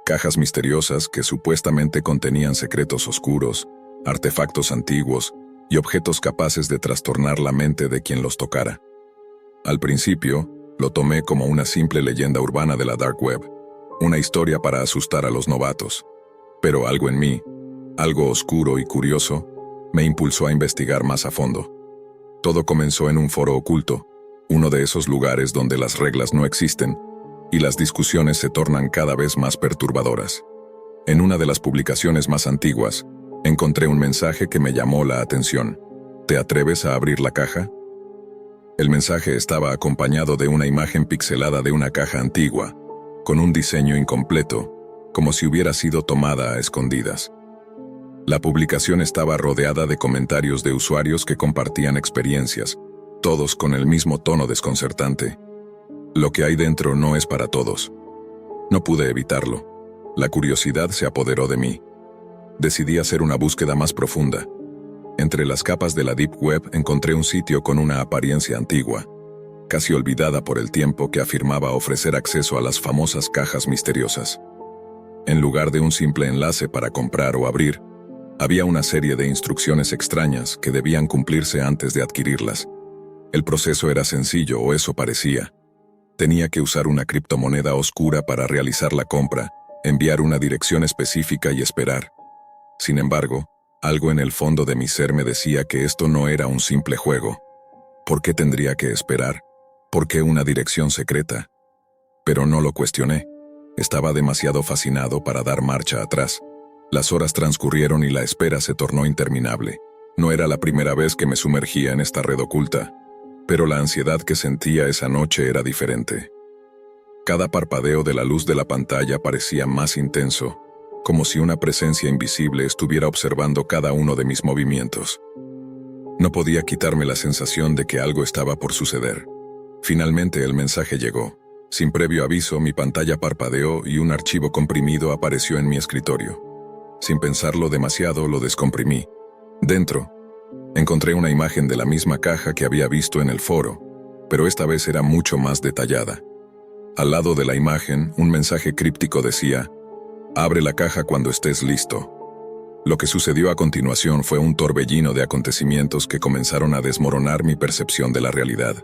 cajas misteriosas que supuestamente contenían secretos oscuros, artefactos antiguos y objetos capaces de trastornar la mente de quien los tocara. Al principio, lo tomé como una simple leyenda urbana de la Dark Web, una historia para asustar a los novatos. Pero algo en mí, algo oscuro y curioso, me impulsó a investigar más a fondo. Todo comenzó en un foro oculto, Uno de esos lugares donde las reglas no existen y las discusiones se tornan cada vez más perturbadoras. En una de las publicaciones más antiguas, encontré un mensaje que me llamó la atención. ¿Te atreves a abrir la caja? El mensaje estaba acompañado de una imagen pixelada de una caja antigua, con un diseño incompleto, como si hubiera sido tomada a escondidas. La publicación estaba rodeada de comentarios de usuarios que compartían experiencias, todos con el mismo tono desconcertante. Lo que hay dentro no es para todos. No pude evitarlo. La curiosidad se apoderó de mí. Decidí hacer una búsqueda más profunda. Entre las capas de la Deep Web encontré un sitio con una apariencia antigua, casi olvidada por el tiempo, que afirmaba ofrecer acceso a las famosas cajas misteriosas. En lugar de un simple enlace para comprar o abrir, había una serie de instrucciones extrañas que debían cumplirse antes de adquirirlas. El proceso era sencillo, o eso parecía. Tenía que usar una criptomoneda oscura para realizar la compra, enviar una dirección específica y esperar. Sin embargo, algo en el fondo de mi ser me decía que esto no era un simple juego. ¿Por qué tendría que esperar? ¿Por qué una dirección secreta? Pero no lo cuestioné. Estaba demasiado fascinado para dar marcha atrás. Las horas transcurrieron y la espera se tornó interminable. No era la primera vez que me sumergía en esta red oculta, pero la ansiedad que sentía esa noche era diferente. Cada parpadeo de la luz de la pantalla parecía más intenso, como si una presencia invisible estuviera observando cada uno de mis movimientos. No podía quitarme la sensación de que algo estaba por suceder. Finalmente el mensaje llegó. Sin previo aviso, mi pantalla parpadeó y un archivo comprimido apareció en mi escritorio. Sin pensarlo demasiado, lo descomprimí. Dentro, encontré una imagen de la misma caja que había visto en el foro, pero esta vez era mucho más detallada. Al lado de la imagen, un mensaje críptico decía: «Abre la caja cuando estés listo». Lo que sucedió a continuación fue un torbellino de acontecimientos que comenzaron a desmoronar mi percepción de la realidad.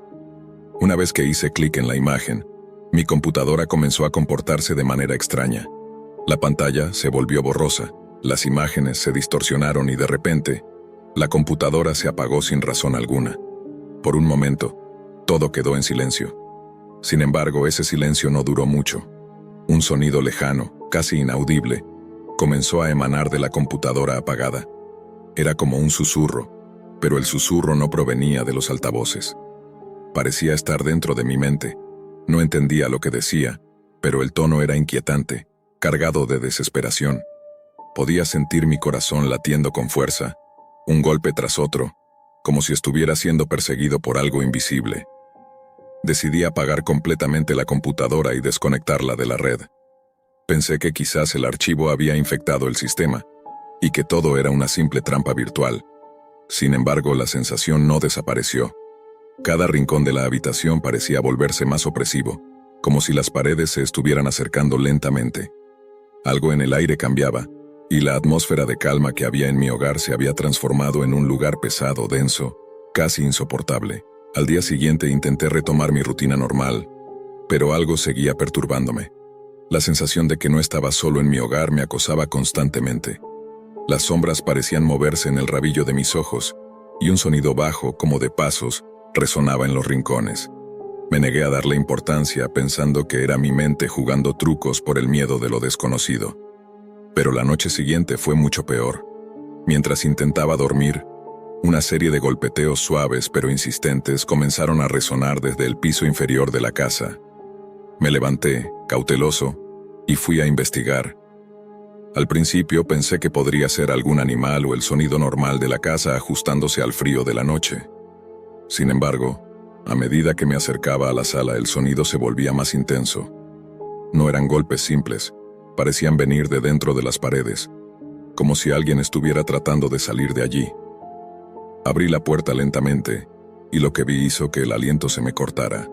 Una vez que hice clic en la imagen, mi computadora comenzó a comportarse de manera extraña. La pantalla se volvió borrosa, las imágenes se distorsionaron y de repente, la computadora se apagó sin razón alguna. Por un momento, todo quedó en silencio. Sin embargo, ese silencio no duró mucho. Un sonido lejano, casi inaudible, comenzó a emanar de la computadora apagada. Era como un susurro, pero el susurro no provenía de los altavoces. Parecía estar dentro de mi mente. No entendía lo que decía, pero el tono era inquietante, cargado de desesperación. Podía sentir mi corazón latiendo con fuerza, un golpe tras otro, como si estuviera siendo perseguido por algo invisible. Decidí apagar completamente la computadora y desconectarla de la red. Pensé que quizás el archivo había infectado el sistema, y que todo era una simple trampa virtual. Sin embargo, la sensación no desapareció. Cada rincón de la habitación parecía volverse más opresivo, como si las paredes se estuvieran acercando lentamente. Algo en el aire cambiaba, y la atmósfera de calma que había en mi hogar se había transformado en un lugar pesado, denso, casi insoportable. Al día siguiente intenté retomar mi rutina normal, pero algo seguía perturbándome. La sensación de que no estaba solo en mi hogar me acosaba constantemente. Las sombras parecían moverse en el rabillo de mis ojos, y un sonido bajo, como de pasos, resonaba en los rincones. Me negué a darle importancia, pensando que era mi mente jugando trucos por el miedo de lo desconocido. Pero la noche siguiente fue mucho peor. Mientras intentaba dormir, una serie de golpeteos suaves pero insistentes comenzaron a resonar desde el piso inferior de la casa. Me levanté, cauteloso, y fui a investigar. Al principio pensé que podría ser algún animal o el sonido normal de la casa ajustándose al frío de la noche. Sin embargo, a medida que me acercaba a la sala, el sonido se volvía más intenso. No eran golpes simples, parecían venir de dentro de las paredes, como si alguien estuviera tratando de salir de allí. Abrí la puerta lentamente, y lo que vi hizo que el aliento se me cortara.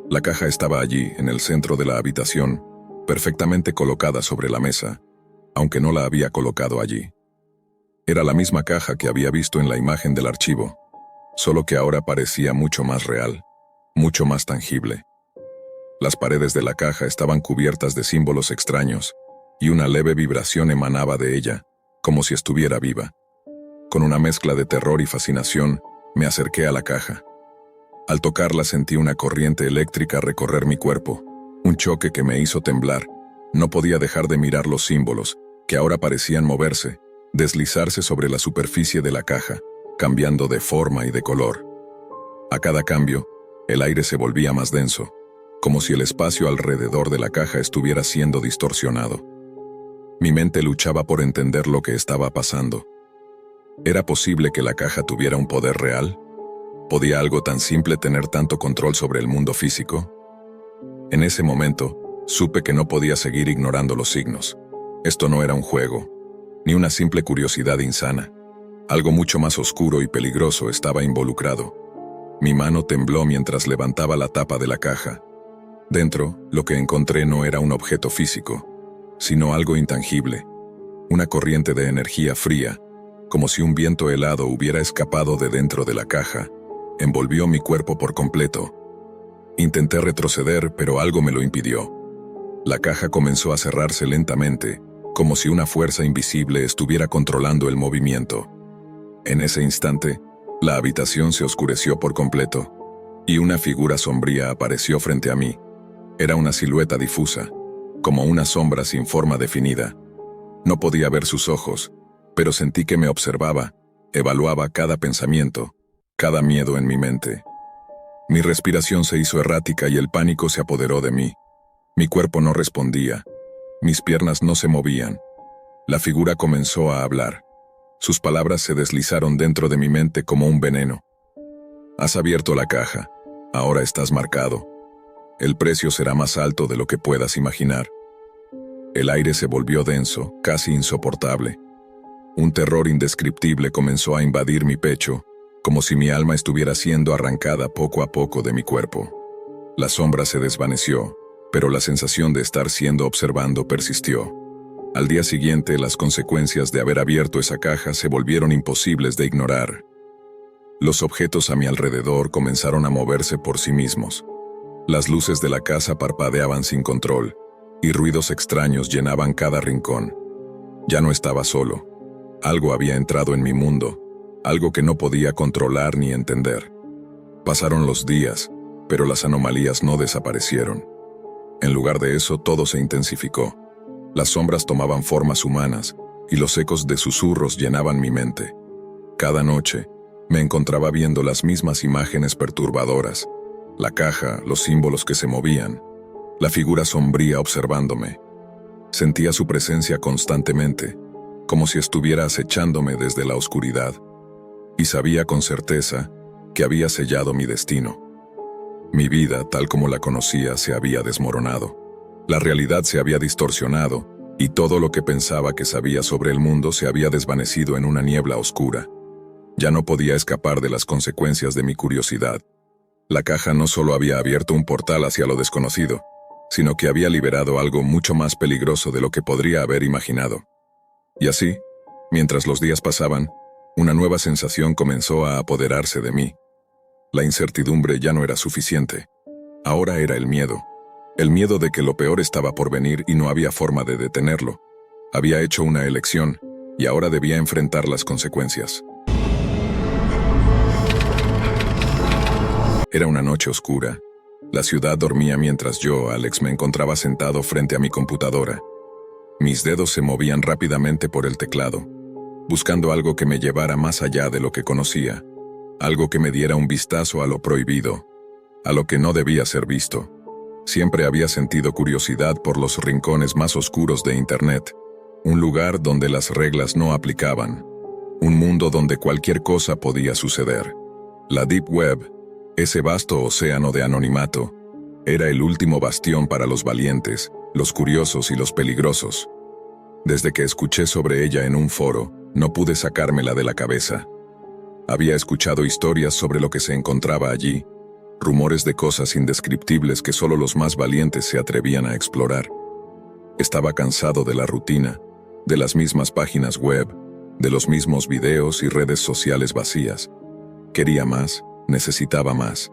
La caja estaba allí, en el centro de la habitación, perfectamente colocada sobre la mesa, aunque no la había colocado allí. Era la misma caja que había visto en la imagen del archivo, solo que ahora parecía mucho más real, mucho más tangible. Las paredes de la caja estaban cubiertas de símbolos extraños, y una leve vibración emanaba de ella, como si estuviera viva. Con una mezcla de terror y fascinación, me acerqué a la caja. Al tocarla sentí una corriente eléctrica recorrer mi cuerpo, un choque que me hizo temblar. No podía dejar de mirar los símbolos, que ahora parecían moverse, deslizarse sobre la superficie de la caja, cambiando de forma y de color. A cada cambio, el aire se volvía más denso, como si el espacio alrededor de la caja estuviera siendo distorsionado. Mi mente luchaba por entender lo que estaba pasando. ¿Era posible que la caja tuviera un poder real? ¿Podía algo tan simple tener tanto control sobre el mundo físico? En ese momento, supe que no podía seguir ignorando los signos. Esto no era un juego, ni una simple curiosidad insana. Algo mucho más oscuro y peligroso estaba involucrado. Mi mano tembló mientras levantaba la tapa de la caja. Dentro, lo que encontré no era un objeto físico, sino algo intangible, una corriente de energía fría, como si un viento helado hubiera escapado de dentro de la caja, envolvió mi cuerpo por completo. Intenté retroceder, pero algo me lo impidió. La caja comenzó a cerrarse lentamente, como si una fuerza invisible estuviera controlando el movimiento. En ese instante, la habitación se oscureció por completo, y una figura sombría apareció frente a mí. Era una silueta difusa, como una sombra sin forma definida. No podía ver sus ojos, pero sentí que me observaba, evaluaba cada pensamiento, cada miedo en mi mente. Mi respiración se hizo errática y el pánico se apoderó de mí. Mi cuerpo no respondía, mis piernas no se movían. La figura comenzó a hablar. Sus palabras se deslizaron dentro de mi mente como un veneno. Has abierto la caja, ahora estás marcado. El precio será más alto de lo que puedas imaginar. El aire se volvió denso, casi insoportable. Un terror indescriptible comenzó a invadir mi pecho, como si mi alma estuviera siendo arrancada poco a poco de mi cuerpo. La sombra se desvaneció, pero la sensación de estar siendo observado persistió. Al día siguiente, las consecuencias de haber abierto esa caja se volvieron imposibles de ignorar. Los objetos a mi alrededor comenzaron a moverse por sí mismos. Las luces de la casa parpadeaban sin control, y ruidos extraños llenaban cada rincón. Ya no estaba solo. Algo había entrado en mi mundo, algo que no podía controlar ni entender. Pasaron los días, pero las anomalías no desaparecieron. En lugar de eso, todo se intensificó. Las sombras tomaban formas humanas, y los ecos de susurros llenaban mi mente. Cada noche, me encontraba viendo las mismas imágenes perturbadoras. La caja, los símbolos que se movían, la figura sombría observándome. Sentía su presencia constantemente, como si estuviera acechándome desde la oscuridad. Y sabía con certeza que había sellado mi destino. Mi vida, tal como la conocía, se había desmoronado. La realidad se había distorsionado, y todo lo que pensaba que sabía sobre el mundo se había desvanecido en una niebla oscura. Ya no podía escapar de las consecuencias de mi curiosidad. La caja no solo había abierto un portal hacia lo desconocido, sino que había liberado algo mucho más peligroso de lo que podría haber imaginado. Y así, mientras los días pasaban, una nueva sensación comenzó a apoderarse de mí. La incertidumbre ya no era suficiente. Ahora era el miedo de que lo peor estaba por venir y no había forma de detenerlo. Había hecho una elección, y ahora debía enfrentar las consecuencias. Era una noche oscura. La ciudad dormía mientras yo, Alex, me encontraba sentado frente a mi computadora. Mis dedos se movían rápidamente por el teclado, buscando algo que me llevara más allá de lo que conocía, algo que me diera un vistazo a lo prohibido, a lo que no debía ser visto. Siempre había sentido curiosidad por los rincones más oscuros de Internet, un lugar donde las reglas no aplicaban, un mundo donde cualquier cosa podía suceder. La Deep Web, ese vasto océano de anonimato, era el último bastión para los valientes, los curiosos y los peligrosos. Desde que escuché sobre ella en un foro, no pude sacármela de la cabeza. Había escuchado historias sobre lo que se encontraba allí, rumores de cosas indescriptibles que solo los más valientes se atrevían a explorar. Estaba cansado de la rutina, de las mismas páginas web, de los mismos videos y redes sociales vacías. Quería más, necesitaba más.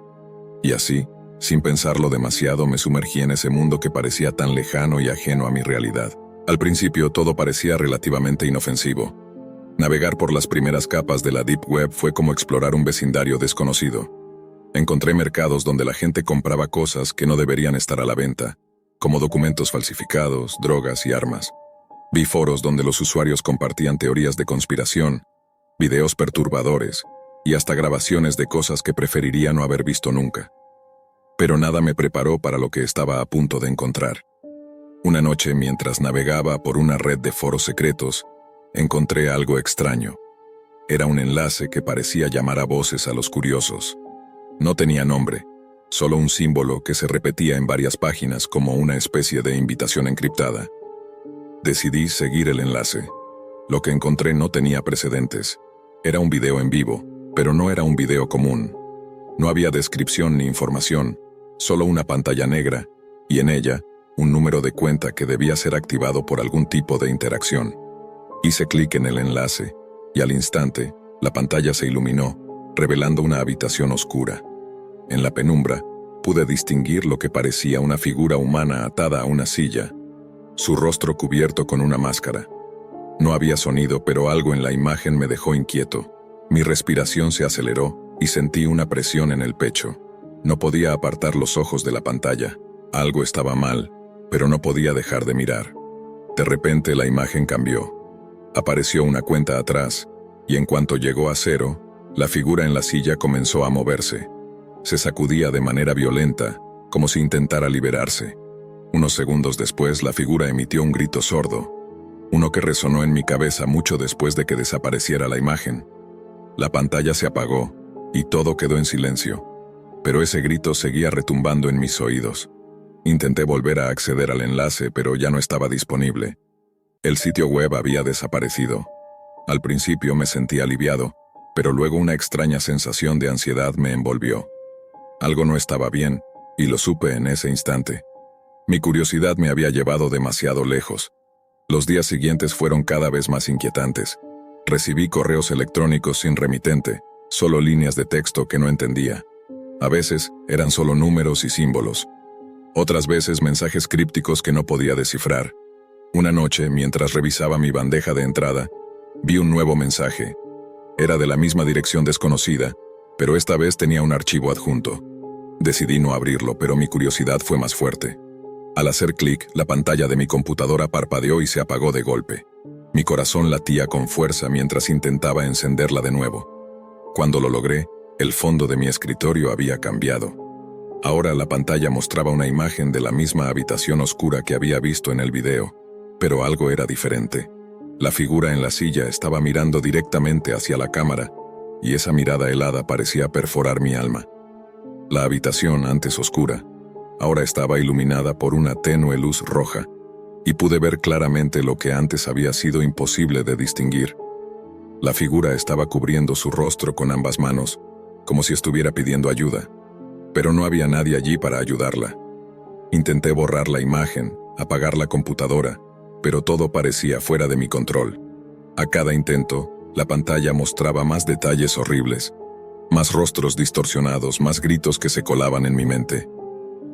Y así, sin pensarlo demasiado, me sumergí en ese mundo que parecía tan lejano y ajeno a mi realidad. Al principio todo parecía relativamente inofensivo. Navegar por las primeras capas de la Deep Web fue como explorar un vecindario desconocido. Encontré mercados donde la gente compraba cosas que no deberían estar a la venta, como documentos falsificados, drogas y armas. Vi foros donde los usuarios compartían teorías de conspiración, videos perturbadores y hasta grabaciones de cosas que preferiría no haber visto nunca. Pero nada me preparó para lo que estaba a punto de encontrar. Una noche, mientras navegaba por una red de foros secretos, encontré algo extraño. Era un enlace que parecía llamar a voces a los curiosos. No tenía nombre, solo un símbolo que se repetía en varias páginas como una especie de invitación encriptada. Decidí seguir el enlace. Lo que encontré no tenía precedentes. Era un video en vivo, pero no era un video común. No había descripción ni información, solo una pantalla negra, y en ella, un número de cuenta que debía ser activado por algún tipo de interacción. Hice clic en el enlace, y al instante, la pantalla se iluminó, revelando una habitación oscura. En la penumbra, pude distinguir lo que parecía una figura humana atada a una silla, su rostro cubierto con una máscara. No había sonido, pero algo en la imagen me dejó inquieto. Mi respiración se aceleró y sentí una presión en el pecho. No podía apartar los ojos de la pantalla. Algo estaba mal, pero no podía dejar de mirar. De repente la imagen cambió. Apareció una cuenta atrás, y en cuanto llegó a 0, la figura en la silla comenzó a moverse. Se sacudía de manera violenta, como si intentara liberarse. Unos segundos después, la figura emitió un grito sordo, uno que resonó en mi cabeza mucho después de que desapareciera la imagen. La pantalla se apagó, y todo quedó en silencio, pero ese grito seguía retumbando en mis oídos. Intenté volver a acceder al enlace, pero ya no estaba disponible. El sitio web había desaparecido. Al principio me sentí aliviado, pero luego una extraña sensación de ansiedad me envolvió. Algo no estaba bien, y lo supe en ese instante. Mi curiosidad me había llevado demasiado lejos. Los días siguientes fueron cada vez más inquietantes. Recibí correos electrónicos sin remitente, solo líneas de texto que no entendía. A veces eran solo números y símbolos. Otras veces mensajes crípticos que no podía descifrar. Una noche, mientras revisaba mi bandeja de entrada, vi un nuevo mensaje. Era de la misma dirección desconocida, pero esta vez tenía un archivo adjunto. Decidí no abrirlo, pero mi curiosidad fue más fuerte. Al hacer clic, la pantalla de mi computadora parpadeó y se apagó de golpe. Mi corazón latía con fuerza mientras intentaba encenderla de nuevo. Cuando lo logré, el fondo de mi escritorio había cambiado. Ahora la pantalla mostraba una imagen de la misma habitación oscura que había visto en el video, pero algo era diferente. La figura en la silla estaba mirando directamente hacia la cámara, y esa mirada helada parecía perforar mi alma. La habitación, antes oscura, ahora estaba iluminada por una tenue luz roja, y pude ver claramente lo que antes había sido imposible de distinguir. La figura estaba cubriendo su rostro con ambas manos, como si estuviera pidiendo ayuda, pero no había nadie allí para ayudarla. Intenté borrar la imagen, apagar la computadora, pero todo parecía fuera de mi control. A cada intento, la pantalla mostraba más detalles horribles, más rostros distorsionados, más gritos que se colaban en mi mente.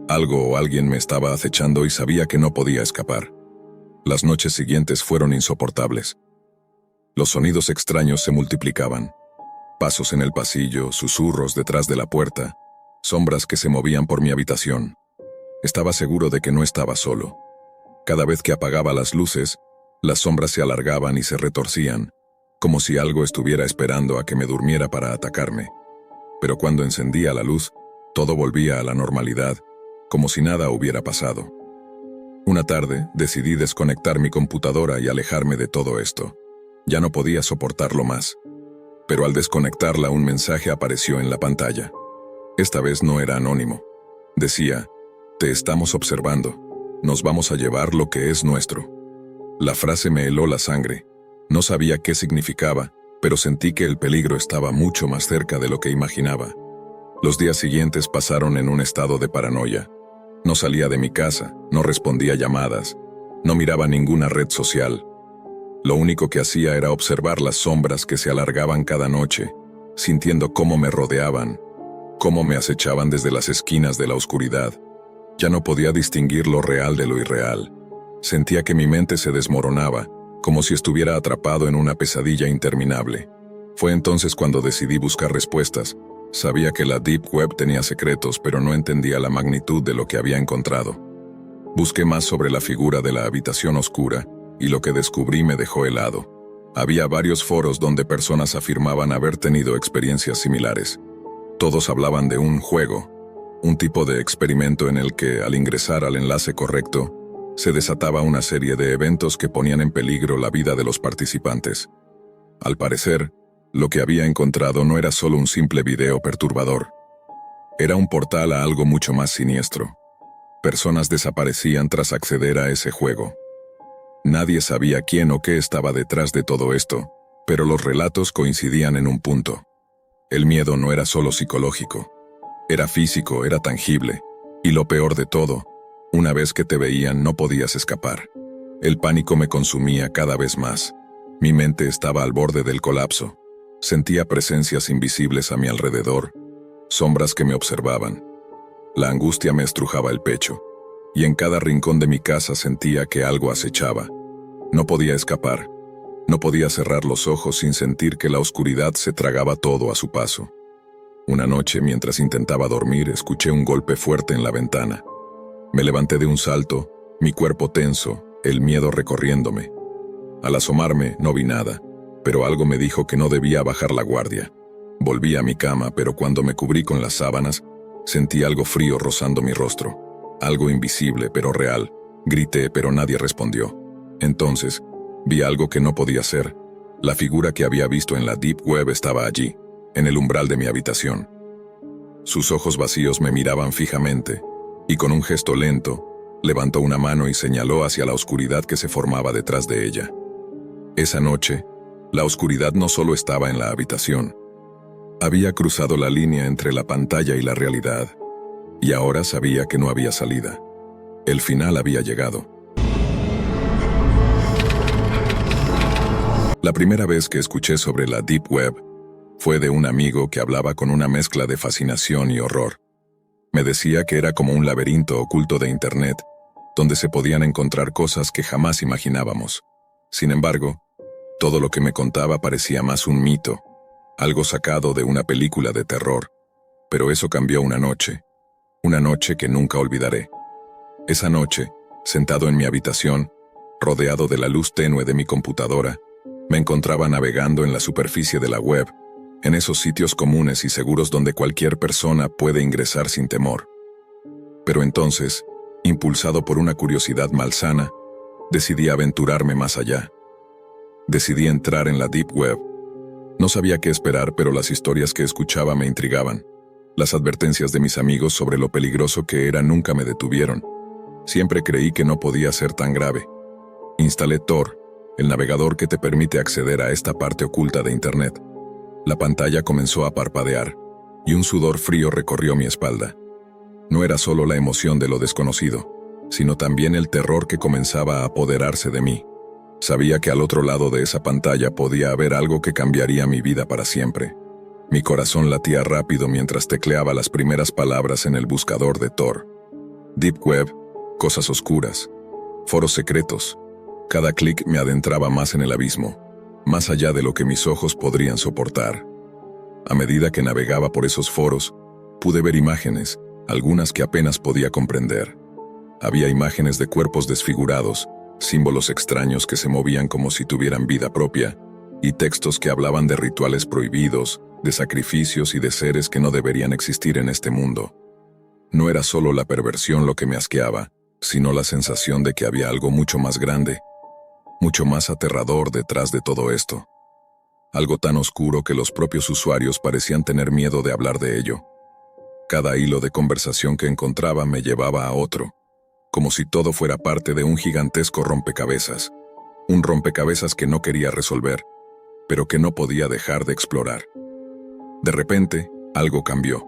Algo o alguien me estaba acechando y sabía que no podía escapar. Las noches siguientes fueron insoportables. Los sonidos extraños se multiplicaban. Pasos en el pasillo, susurros detrás de la puerta, sombras que se movían por mi habitación. Estaba seguro de que no estaba solo. Cada vez que apagaba las luces, las sombras se alargaban y se retorcían, como si algo estuviera esperando a que me durmiera para atacarme. Pero cuando encendía la luz, todo volvía a la normalidad, como si nada hubiera pasado. Una tarde, decidí desconectar mi computadora y alejarme de todo esto. Ya no podía soportarlo más. Pero al desconectarla, un mensaje apareció en la pantalla. Esta vez no era anónimo. Decía: "Te estamos observando. Nos vamos a llevar lo que es nuestro". La frase me heló la sangre. No sabía qué significaba, pero sentí que el peligro estaba mucho más cerca de lo que imaginaba. Los días siguientes pasaron en un estado de paranoia. No salía de mi casa, no respondía llamadas, no miraba ninguna red social. Lo único que hacía era observar las sombras que se alargaban cada noche, sintiendo cómo me rodeaban, cómo me acechaban desde las esquinas de la oscuridad. Ya no podía distinguir lo real de lo irreal. Sentía que mi mente se desmoronaba, como si estuviera atrapado en una pesadilla interminable. Fue entonces cuando decidí buscar respuestas, Sabía que la Deep Web tenía secretos, pero no entendía la magnitud de lo que había encontrado. Busqué más sobre la figura de la habitación oscura, y lo que descubrí me dejó helado. Había varios foros donde personas afirmaban haber tenido experiencias similares. Todos hablaban de un juego, un tipo de experimento en el que, al ingresar al enlace correcto, se desataba una serie de eventos que ponían en peligro la vida de los participantes. Al parecer, lo que había encontrado no era solo un simple video perturbador. Era un portal a algo mucho más siniestro. Personas desaparecían tras acceder a ese juego. Nadie sabía quién o qué estaba detrás de todo esto, pero los relatos coincidían en un punto. El miedo no era solo psicológico. Era físico, era tangible. Y lo peor de todo, una vez que te veían no podías escapar. El pánico me consumía cada vez más. Mi mente estaba al borde del colapso. Sentía presencias invisibles a mi alrededor, sombras que me observaban. La angustia me estrujaba el pecho, y en cada rincón de mi casa sentía que algo acechaba. No podía escapar. No podía cerrar los ojos sin sentir que la oscuridad se tragaba todo a su paso. Una noche, mientras intentaba dormir, escuché un golpe fuerte en la ventana. Me levanté de un salto, mi cuerpo tenso, el miedo recorriéndome. Al asomarme, no vi nada, pero algo me dijo que no debía bajar la guardia. Volví a mi cama, pero cuando me cubrí con las sábanas, sentí algo frío rozando mi rostro. Algo invisible, pero real. Grité, pero nadie respondió. Entonces, vi algo que no podía ser. La figura que había visto en la Deep Web estaba allí, en el umbral de mi habitación. Sus ojos vacíos me miraban fijamente, y con un gesto lento, levantó una mano y señaló hacia la oscuridad que se formaba detrás de ella. Esa noche, la oscuridad no solo estaba en la habitación. Había cruzado la línea entre la pantalla y la realidad, y ahora sabía que no había salida. El final había llegado. La primera vez que escuché sobre la Deep Web fue de un amigo que hablaba con una mezcla de fascinación y horror. Me decía que era como un laberinto oculto de Internet, donde se podían encontrar cosas que jamás imaginábamos. Sin embargo, todo lo que me contaba parecía más un mito, algo sacado de una película de terror. Pero eso cambió una noche que nunca olvidaré. Esa noche, sentado en mi habitación, rodeado de la luz tenue de mi computadora, me encontraba navegando en la superficie de la web, en esos sitios comunes y seguros donde cualquier persona puede ingresar sin temor. Pero entonces, impulsado por una curiosidad malsana, decidí aventurarme más allá. Decidí entrar en la Deep Web. No sabía qué esperar, pero las historias que escuchaba me intrigaban. Las advertencias de mis amigos sobre lo peligroso que era nunca me detuvieron. Siempre creí que no podía ser tan grave. Instalé Tor, el navegador que te permite acceder a esta parte oculta de Internet. La pantalla comenzó a parpadear, y un sudor frío recorrió mi espalda. No era solo la emoción de lo desconocido, sino también el terror que comenzaba a apoderarse de mí. Sabía que al otro lado de esa pantalla podía haber algo que cambiaría mi vida para siempre. Mi corazón latía rápido mientras tecleaba las primeras palabras en el buscador de Tor. Deep Web, cosas oscuras, foros secretos. Cada clic me adentraba más en el abismo, más allá de lo que mis ojos podrían soportar. A medida que navegaba por esos foros, pude ver imágenes, algunas que apenas podía comprender. Había imágenes de cuerpos desfigurados, símbolos extraños que se movían como si tuvieran vida propia, y textos que hablaban de rituales prohibidos, de sacrificios y de seres que no deberían existir en este mundo. No era solo la perversión lo que me asqueaba, sino la sensación de que había algo mucho más grande, mucho más aterrador detrás de todo esto. Algo tan oscuro que los propios usuarios parecían tener miedo de hablar de ello. Cada hilo de conversación que encontraba me llevaba a otro, como si todo fuera parte de un gigantesco rompecabezas. Un rompecabezas que no quería resolver, pero que no podía dejar de explorar. De repente, algo cambió.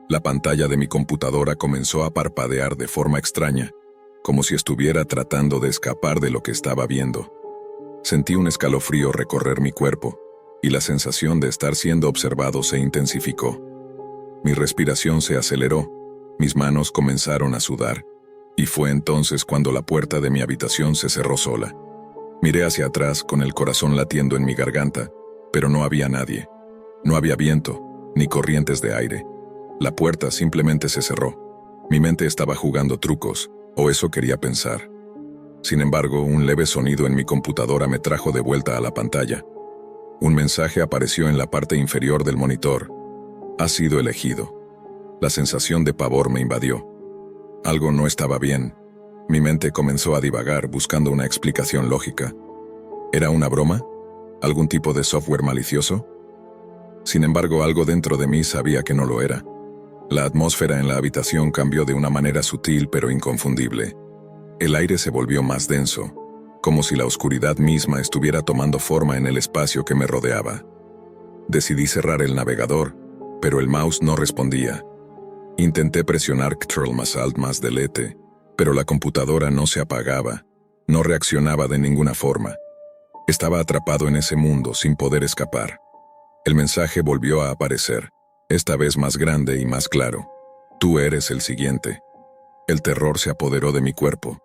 La pantalla de mi computadora comenzó a parpadear de forma extraña, como si estuviera tratando de escapar de lo que estaba viendo. Sentí un escalofrío recorrer mi cuerpo, y la sensación de estar siendo observado se intensificó. Mi respiración se aceleró, mis manos comenzaron a sudar, y fue entonces cuando la puerta de mi habitación se cerró sola. Miré hacia atrás con el corazón latiendo en mi garganta, pero no había nadie. No había viento, ni corrientes de aire. La puerta simplemente se cerró. Mi mente estaba jugando trucos, o eso quería pensar. Sin embargo, un leve sonido en mi computadora me trajo de vuelta a la pantalla. Un mensaje apareció en la parte inferior del monitor. Has sido elegido. La sensación de pavor me invadió. Algo no estaba bien. Mi mente comenzó a divagar buscando una explicación lógica. ¿Era una broma? ¿Algún tipo de software malicioso? Sin embargo, algo dentro de mí sabía que no lo era. La atmósfera en la habitación cambió de una manera sutil pero inconfundible. El aire se volvió más denso, como si la oscuridad misma estuviera tomando forma en el espacio que me rodeaba. Decidí cerrar el navegador, pero el mouse no respondía. Intenté presionar Ctrl más Alt más Delete, pero la computadora no se apagaba, no reaccionaba de ninguna forma. Estaba atrapado en ese mundo sin poder escapar. El mensaje volvió a aparecer, esta vez más grande y más claro. Tú eres el siguiente. El terror se apoderó de mi cuerpo.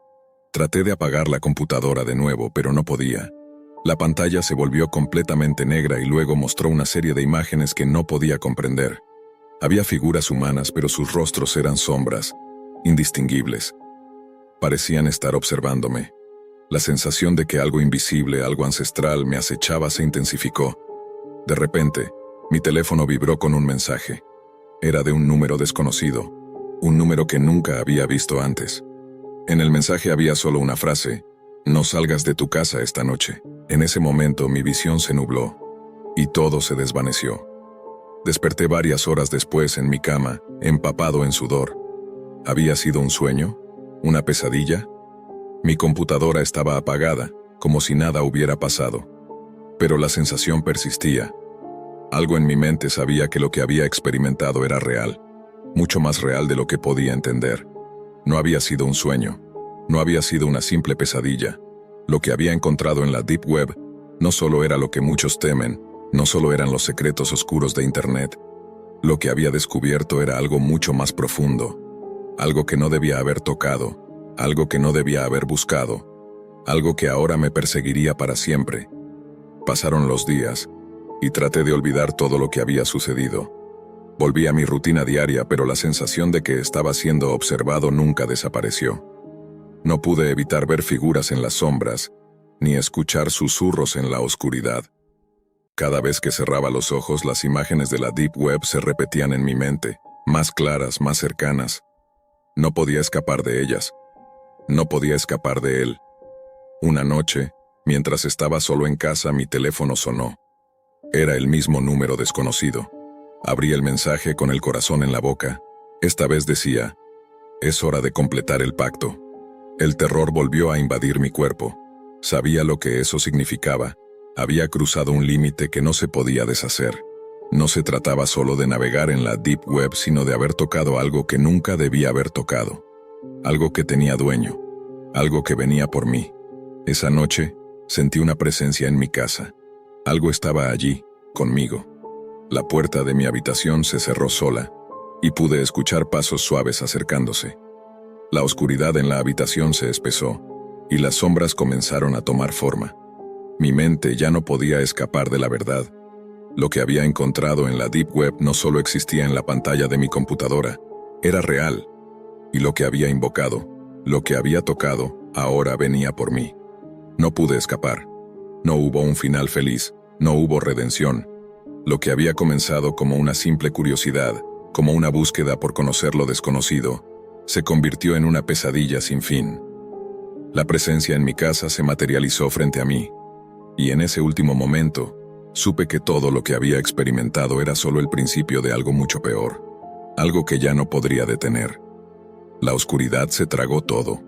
Traté de apagar la computadora de nuevo, pero no podía. La pantalla se volvió completamente negra y luego mostró una serie de imágenes que no podía comprender. Había figuras humanas, pero sus rostros eran sombras, indistinguibles. Parecían estar observándome. La sensación de que algo invisible, algo ancestral, me acechaba se intensificó. De repente, mi teléfono vibró con un mensaje. Era de un número desconocido, un número que nunca había visto antes. En el mensaje había solo una frase: no salgas de tu casa esta noche. En ese momento mi visión se nubló, y todo se desvaneció. Desperté varias horas después en mi cama, empapado en sudor. ¿Había sido un sueño? ¿Una pesadilla? Mi computadora estaba apagada, como si nada hubiera pasado. Pero la sensación persistía. Algo en mi mente sabía que lo que había experimentado era real, mucho más real de lo que podía entender. No había sido un sueño, no había sido una simple pesadilla. Lo que había encontrado en la Deep Web no solo era lo que muchos temen, no solo eran los secretos oscuros de Internet. Lo que había descubierto era algo mucho más profundo, algo que no debía haber tocado, algo que no debía haber buscado, algo que ahora me perseguiría para siempre. Pasaron los días, y traté de olvidar todo lo que había sucedido. Volví a mi rutina diaria, pero la sensación de que estaba siendo observado nunca desapareció. No pude evitar ver figuras en las sombras, ni escuchar susurros en la oscuridad. Cada vez que cerraba los ojos, las imágenes de la Deep Web se repetían en mi mente, más claras, más cercanas. No podía escapar de ellas. No podía escapar de él. Una noche, mientras estaba solo en casa, mi teléfono sonó. Era el mismo número desconocido. Abrí el mensaje con el corazón en la boca. Esta vez decía: es hora de completar el pacto. El terror volvió a invadir mi cuerpo. Sabía lo que eso significaba. Había cruzado un límite que no se podía deshacer. No se trataba solo de navegar en la Deep Web, sino de haber tocado algo que nunca debía haber tocado. Algo que tenía dueño. Algo que venía por mí. Esa noche, sentí una presencia en mi casa. Algo estaba allí, conmigo. La puerta de mi habitación se cerró sola, y pude escuchar pasos suaves acercándose. La oscuridad en la habitación se espesó, y las sombras comenzaron a tomar forma. Mi mente ya no podía escapar de la verdad. Lo que había encontrado en la Deep Web no solo existía en la pantalla de mi computadora, era real. Y lo que había invocado, lo que había tocado, ahora venía por mí. No pude escapar. No hubo un final feliz, no hubo redención. Lo que había comenzado como una simple curiosidad, como una búsqueda por conocer lo desconocido, se convirtió en una pesadilla sin fin. La presencia en mi casa se materializó frente a mí, y en ese último momento, supe que todo lo que había experimentado era solo el principio de algo mucho peor, algo que ya no podría detener. La oscuridad se tragó todo.